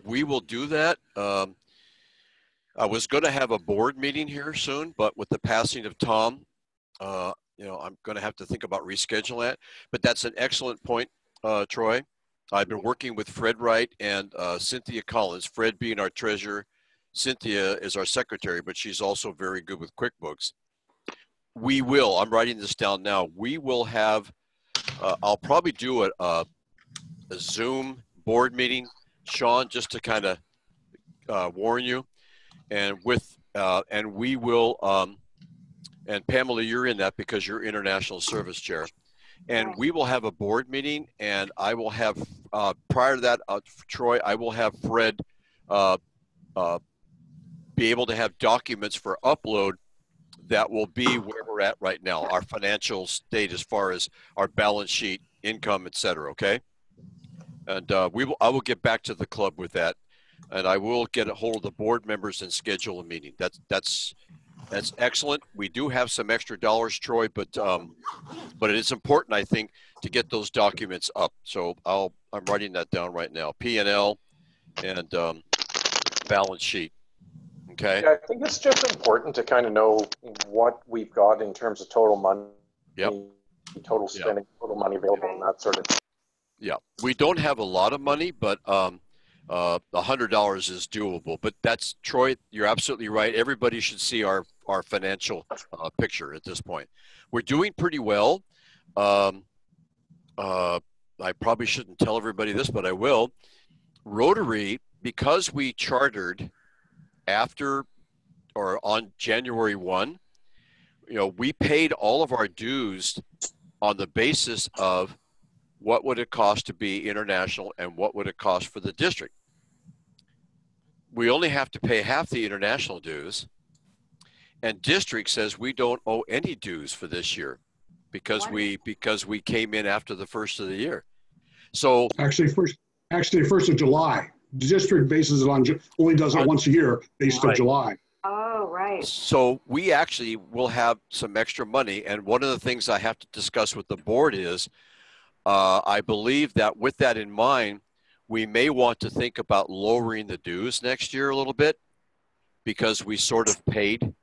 We will do that. I was going to have a board meeting here soon, but with the passing of Tom, I'm going to have to think about rescheduling that. But that's an excellent point, Troy. I've been working with Fred Wright and Cynthia Collins, Fred being our treasurer. Cynthia is our secretary, but she's also very good with QuickBooks. I'm writing this down now. We will have, I'll probably do a Zoom board meeting, Sean, just to kind of warn you. And we will, and Pamela, you're in that because you're international service chair. And we will have a board meeting, and I will have, prior to that, Troy, I will have Fred be able to have documents for upload that will be where we're at right now, our financial state as far as our balance sheet, income, et cetera, okay? And I will get back to the club with that, and I will get a hold of the board members and schedule a meeting. That's excellent. We do have some extra dollars, Troy, but it is important, I think, to get those documents up. So I'm writing that down right now. P&L and balance sheet. Okay. Yeah, I think it's just important to kind of know what we've got in terms of total money, total spending, total money available, and that sort of thing. Yeah, we don't have a lot of money, but $100 is doable. But that's, Troy, you're absolutely right. Everybody should see our financial picture at this point. We're doing pretty well. I probably shouldn't tell everybody this, but I will. Rotary, because we chartered after or on January 1, we paid all of our dues on the basis of what would it cost to be international and what would it cost for the district. We only have to pay half the international dues, and district says we don't owe any dues for this year because we came in after the first of the year. So actually first of July. The district bases it on, only does it once a year based on July. Oh, right. So we actually will have some extra money. And one of the things I have to discuss with the board is, I believe that with that in mind, we may want to think about lowering the dues next year a little bit because we sort of paid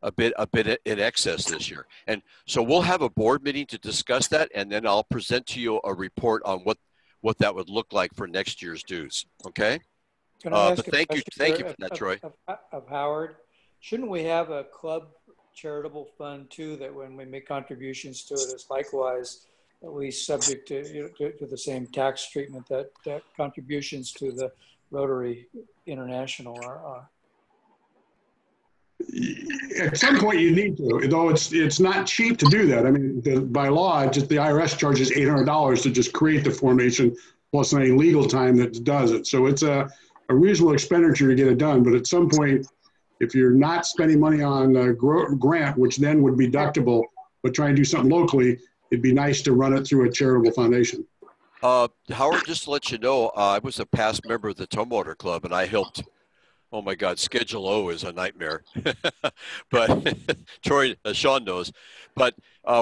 a bit in excess this year. And so we'll have a board meeting to discuss that, and then I'll present to you a report on what that would look like for next year's dues. Okay? Can I ask but thank you for that, Troy. Of Howard, shouldn't we have a club charitable fund too, that when we make contributions to it, is likewise at least subject to the same tax treatment that contributions to the Rotary International are? At some point you need to, though it's not cheap to do that. I mean, by law, just the IRS charges $800 to just create the formation, plus any legal time that does it. So it's a reasonable expenditure to get it done. But at some point, if you're not spending money on a grant, which then would be deductible, but trying to do something locally, it'd be nice to run it through a charitable foundation. Howard, just to let you know, I was a past member of the Tumwater Club, and I helped. Oh my God, Schedule O is a nightmare. But Troy, Sean knows. But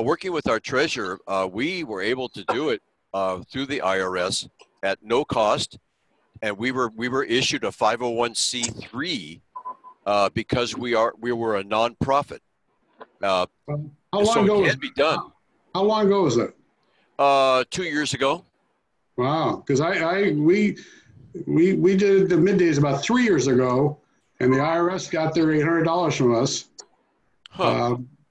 working with our treasurer, we were able to do it through the IRS at no cost, and we were issued a 501c3 because we were a nonprofit. How long so ago it can be done. How long ago was that? 2 years ago. Wow, because we did the middays about 3 years ago, and the IRS got their $800 from us.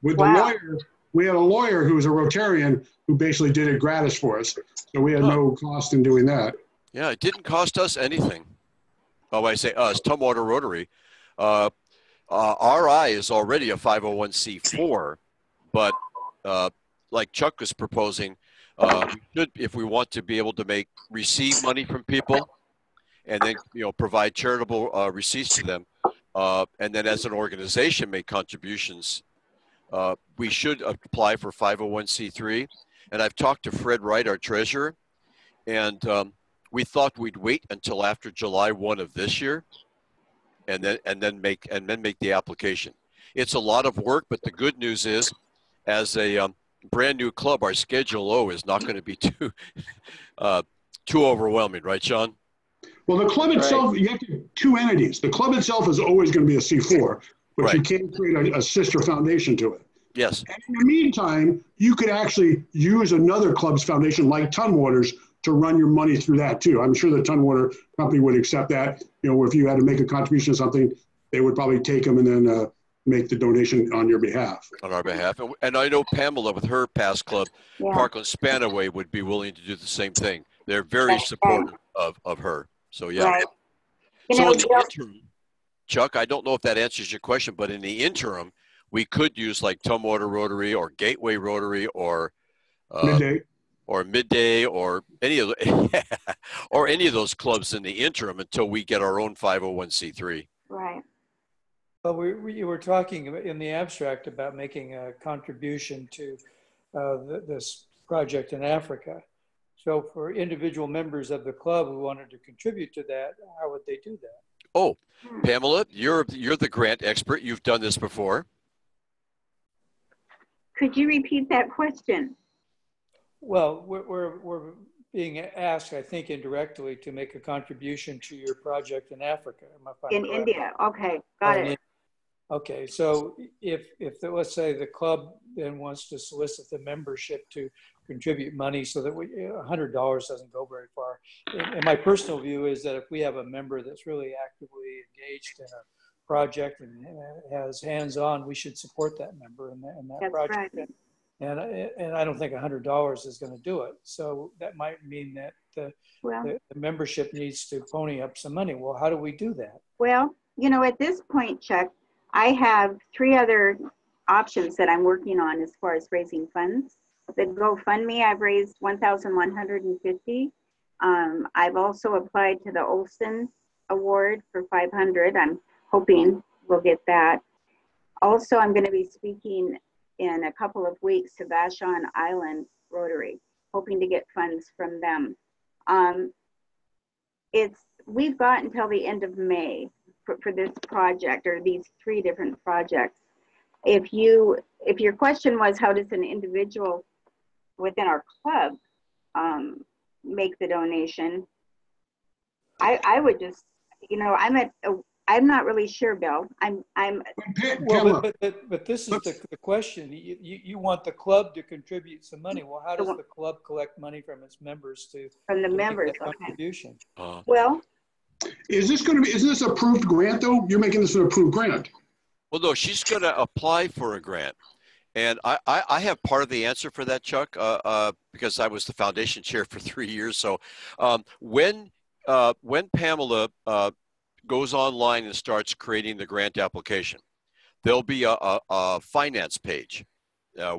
With the lawyer, we had a lawyer who was a Rotarian who basically did it gratis for us. So we had no cost in doing that. Yeah, it didn't cost us anything. Oh, I say us, Tumwater Rotary. RI is already a 501c4, but like Chuck was proposing, we should, if we want to be able to receive money from people, and then provide charitable receipts to them, and then as an organization make contributions, we should apply for 501c3. And I've talked to Fred Wright, our treasurer, and we thought we'd wait until after July 1 of this year, and then make the application. It's a lot of work, but the good news is, as a brand new club, our Schedule O is not going to be too overwhelming, right, Sean? Well, the club itself, you have to have two entities. The club itself is always going to be a C4, but you can't create a sister foundation to it. Yes. And in the meantime, you could actually use another club's foundation like Tumwater's to run your money through that too. I'm sure the Tumwater company would accept that. If you had to make a contribution to something, they would probably take them and then make the donation on your behalf. On our behalf. And I know Pamela with her past club, Parkland Spanaway, would be willing to do the same thing. They're very supportive of her. So yeah. Right. So in the interim, Chuck, I don't know if that answers your question, but in the interim, we could use like Tumwater Rotary or Gateway Rotary or Midday or any of or any of those clubs in the interim until we get our own 501c3. Right. Well, you were talking in the abstract about making a contribution to this project in Africa. So for individual members of the club who wanted to contribute to that, how would they do that? Oh, Pamela, you're the grant expert. You've done this before. Could you repeat that question? Well, we're being asked, I think, indirectly to make a contribution to your project in Africa. In India. Okay, got it. Okay, so if let's say the club then wants to solicit the membership to contribute money so that $100 doesn't go very far. And my personal view is that if we have a member that's really actively engaged in a project and has hands-on, we should support that member in that That's project. Right. And I don't think $100 is going to do it. So that might mean that the membership needs to pony up some money. Well, how do we do that? Well, you know, at this point, Chuck, I have 3 other options that I'm working on as far as raising funds. The GoFundMe, I've raised $1,150. I've also applied to the Olson Award for $500. I'm hoping we'll get that. Also, I'm going to be speaking in a couple of weeks to Vashon Island Rotary, hoping to get funds from them. We've got until the end of May for this project, or these 3 different projects. If your question was how does an individual within our club make the donation, I would just, you know, I'm not really sure, Bill. Well, but this is the question. You want the club to contribute some money. Well, how does the club collect money from its members from the members contribution? Okay. Well, is this approved grant though? You're making this an approved grant. Well, no, she's going to apply for a grant. And I have part of the answer for that, Chuck, because I was the foundation chair for 3 years. So when Pamela goes online and starts creating the grant application, there'll be a finance page,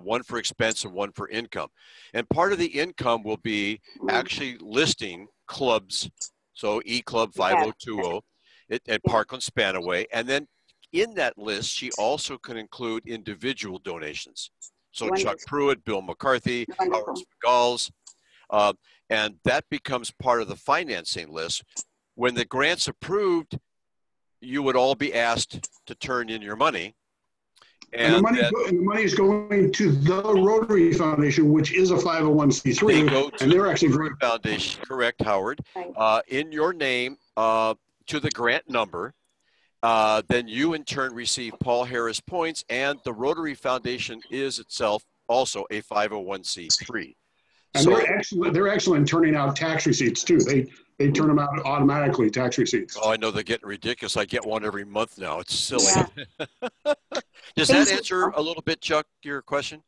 one for expense and one for income. And part of the income will be actually listing clubs, so E-Club 5020 at Parkland Spanaway. And then in that list, she also can include individual donations. So Wonderful. Chuck Pruitt, Bill McCarthy, Howard Svigals, and that becomes part of the financing list. When the grant's approved, you would all be asked to turn in your money. And the money is going to the Rotary Foundation, which is a 501c3, and they're actually Rotary Foundation. Correct, Howard. In your name to the grant number. Then you in turn receive Paul Harris points, and the Rotary Foundation is itself also a 501c3. And so, they're excellent in turning out tax receipts too. They turn them out automatically, tax receipts. Oh, I know they're getting ridiculous. I get one every month now. It's silly. Yeah. Does that answer a little bit, Chuck, your question?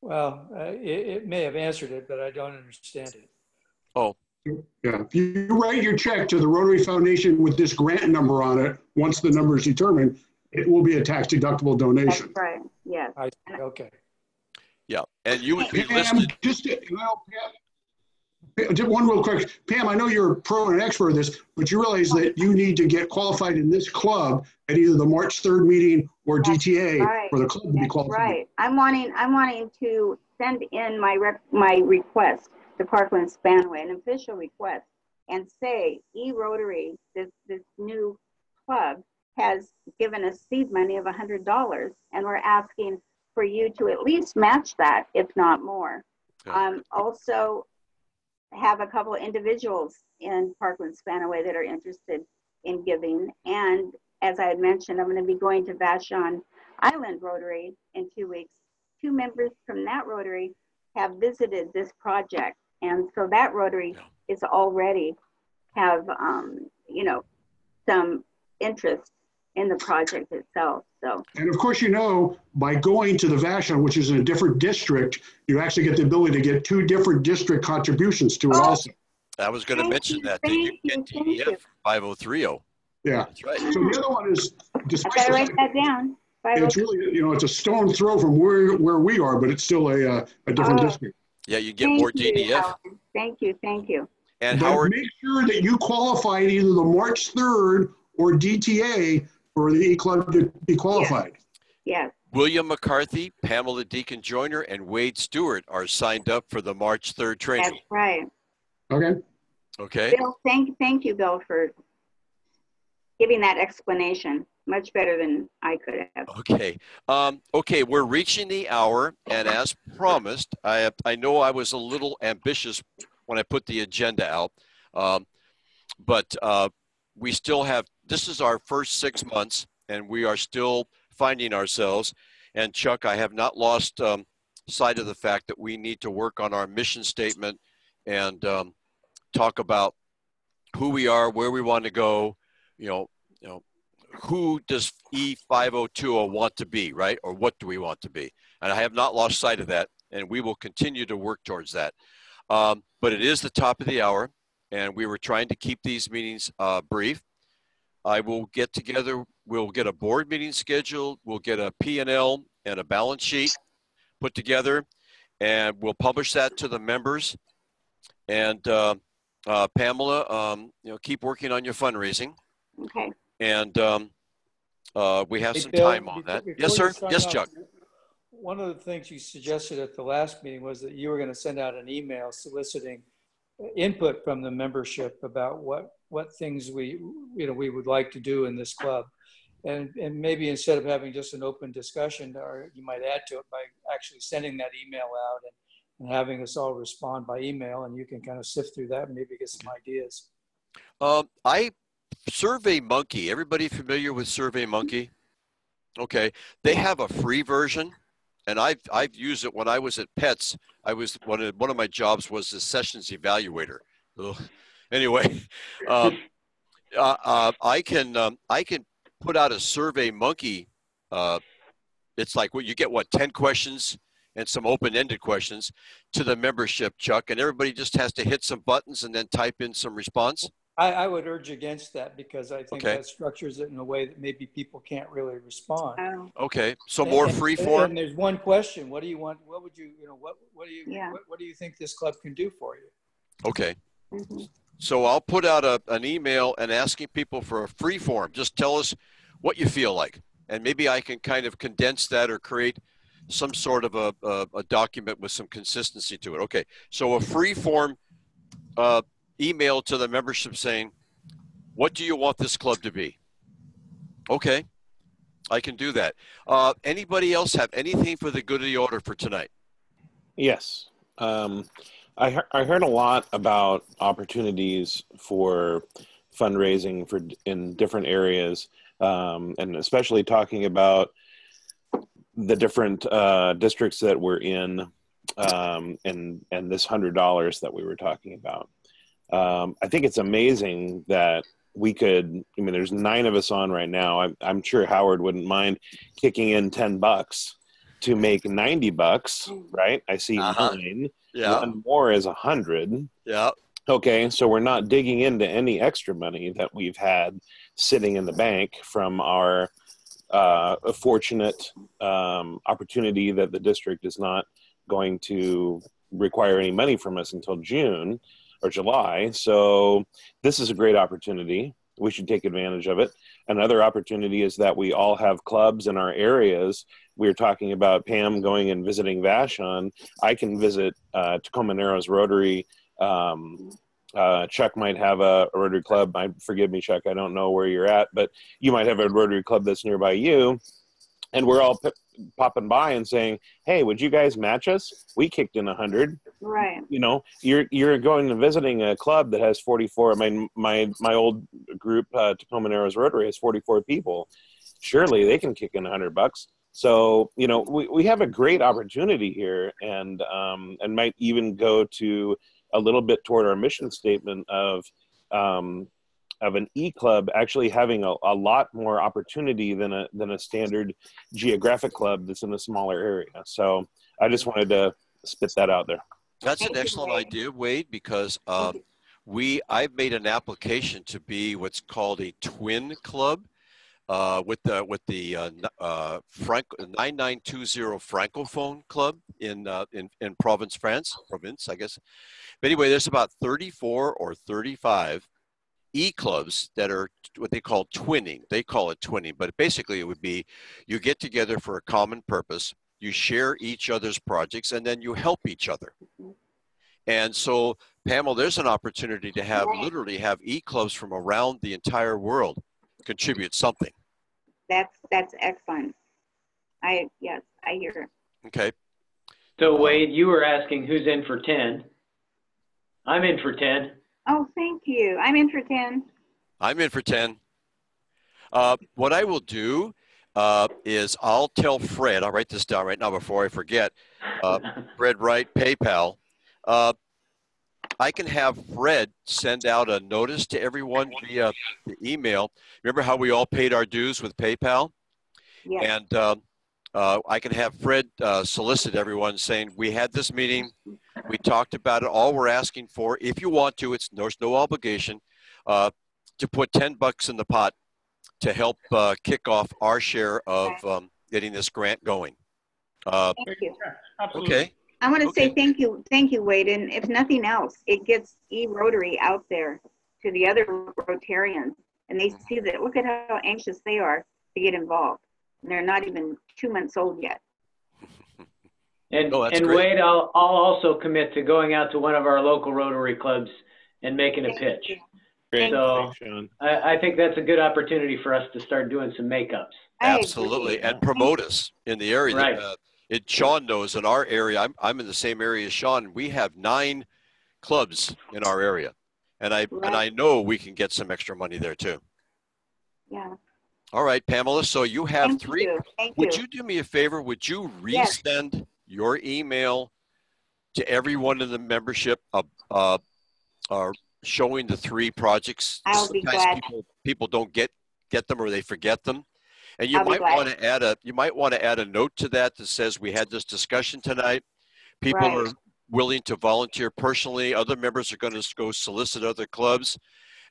Well, it may have answered it, but I don't understand it. Oh. Yeah, if you write your check to the Rotary Foundation with this grant number on it, once the number is determined, it will be a tax-deductible donation. That's right, yes. Okay. Yeah, and you would be Pam, listed. Just one real quick. Pam, I know you're a pro and expert of this, but you realize that you need to get qualified in this club at either the March 3rd meeting or DTA for the club to be qualified. Right. I'm wanting to send in my request to Parkland Spanaway, an official request, and say E-Rotary, this new club, has given us seed money of $100, and we're asking for you to at least match that, if not more. Also have a couple of individuals in Parkland Spanaway that are interested in giving. And as I had mentioned, I'm going to be going to Vashon Island Rotary in 2 weeks. 2 members from that Rotary have visited this project. And so that Rotary is already have, you know, some interest in the project itself. So, and of course, you know, by going to the Vashon, which is in a different district, you actually get the ability to get 2 different district contributions to it also. I was going to mention that. You get DEF 5030. Yeah. That's right. So the other one is, I gotta write that down. It's really, you know, it's a stone throw from where we are, but it's still a different district. Yeah, you get more DDF. Thank you. And but Howard, make sure that you qualify at either the March 3rd or DTA for the E-Club to be qualified. Yes. William McCarthy, Pamela Deacon Joyner, and Wade Stewart are signed up for the March 3rd training. That's right. Okay. Okay. Bill, thank you, Bill, for giving that explanation. Much better than I could have. Okay. Okay, we're reaching the hour, and as promised, I know I was a little ambitious when I put the agenda out, but we still have this is our first 6 months, and we are still finding ourselves. And Chuck, I have not lost sight of the fact that we need to work on our mission statement and talk about who we are, where we want to go, who does E5020 want to be, right? Or what do we want to be? And I have not lost sight of that, and we will continue to work towards that. But it is the top of the hour, and we were trying to keep these meetings brief. I will get together, we'll get a board meeting scheduled, we'll get a P&L and a balance sheet put together, and we'll publish that to the members. And Pamela, keep working on your fundraising. Okay. And we have some Bill, time on that. Yes, sir. Yes, Chuck. One of the things you suggested at the last meeting was that you were going to send out an email soliciting input from the membership about what things we would like to do in this club. And maybe instead of having just an open discussion, or you might add to it by actually sending that email out and having us all respond by email, and you can kind of sift through that and maybe get some ideas. SurveyMonkey, everybody familiar with SurveyMonkey? Okay, they have a free version, and I've used it when I was at Pets. I was one of my jobs was the sessions evaluator. Ugh. Anyway, I can put out a SurveyMonkey. It's like you get 10 questions and some open-ended questions to the membership, Chuck, and everybody just has to hit some buttons and then type in some response. I would urge against that because I think that structures it in a way that maybe people can't really respond. Okay, so more free form. And there's one question: what do you want? What would you, what do you think this club can do for you? Okay. Mm-hmm. So I'll put out an email and asking people for a free form. Just tell us what you feel like, and maybe I can kind of condense that or create some sort of a document with some consistency to it. Okay, so a free form email to the membership saying, what do you want this club to be? Okay, I can do that. Anybody else have anything for the good of the order for tonight? Yes. I heard a lot about opportunities for fundraising in different areas, and especially talking about the different districts that we're in, and this $100 that we were talking about. I think it's amazing that we could, there's 9 of us on right now. I'm sure Howard wouldn't mind kicking in $10 to make $90, right? I see 9. Yeah. One more is 100. Yeah. Okay. So we're not digging into any extra money that we've had sitting in the bank from our fortunate opportunity that the district is not going to require any money from us until June or July. So this is a great opportunity. We should take advantage of it. Another opportunity is that we all have clubs in our areas. We were talking about Pam going and visiting Vashon. I can visit Tacoma Narrows Rotary. Chuck might have a Rotary club. Forgive me, Chuck, I don't know where you're at, but you might have a Rotary club that's nearby you. And we're all popping by and saying, hey, would you guys match us? We kicked in 100. Right. You're going and visiting a club that has 44. My old group, Tacoma Narrows Rotary, has 44 people. Surely they can kick in $100. So, we have a great opportunity here, and might even go to a little bit toward our mission statement of an E-club actually having a lot more opportunity than a standard geographic club that's in a smaller area. So I just wanted to spit that out there. That's an excellent idea, Wade, because I've made an application to be what's called a twin club with the 9920 Francophone Club in Province, I guess. But anyway, there's about 34 or 35 E-clubs that are what they call twinning. They call it twinning, but basically it would be you get together for a common purpose, you share each other's projects, and then you help each other. And so, Pamela, there's an opportunity to literally have E-clubs from around the entire world contribute something. That's excellent. Yes, I hear. Okay. So Wade, you were asking who's in for 10. I'm in for 10. Oh, thank you. I'm in for 10. I'm in for 10. What I will do is I'll tell Fred, I'll write this down right now before I forget, Fred Wright, PayPal. I can have Fred send out a notice to everyone via the email. Remember how we all paid our dues with PayPal? Yes. And I can have Fred solicit everyone saying, we had this meeting, we talked about it, all we're asking for, if you want to, there's no obligation, to put $10 in the pot to help kick off our share of getting this grant going. Thank you. Absolutely. Okay. I want to say thank you, Wade. And if nothing else, it gets e-Rotary out there to the other Rotarians, and they see that, look at how anxious they are to get involved. And they're not even 2 months old yet. And, that's great. Wade, I'll also commit to going out to one of our local Rotary clubs and making a pitch. Great. So Sean. I think that's a good opportunity for us to start doing some makeups. Absolutely, and promote us in the area. Right. Sean knows in our area, I'm in the same area as Sean. We have 9 clubs in our area, and I know we can get some extra money there too. Yeah. All right, Pamela. So you have Thank 3. you. Thank Would you. you do me a favor? Would you Yes. resend your email to everyone in the membership showing the 3 projects? I'll be Sometimes glad. people don't get them or they forget them. And you I'll be might glad. want to add a note to that says we had this discussion tonight. People Right. are willing to volunteer personally. Other members are going to go solicit other clubs,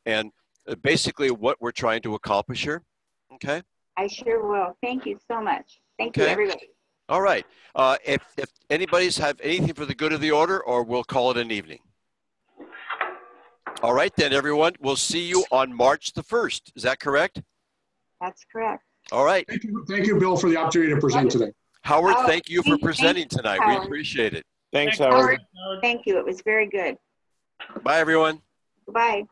and basically what we're trying to accomplish here. Okay. I sure will. Thank you so much. Thank you, Okay. everybody. All right. If anybody's have anything for the good of the order, or we'll call it an evening. All right, then, everyone. We'll see you on March the 1st. Is that correct? That's correct. All right. Thank you, Bill, for the opportunity to present today. Howard, Oh, thank you for thank you, presenting tonight. Howard. We appreciate it. Thanks, Thanks, Howard. Howard. Thank you. It was very good. Bye, everyone. Bye.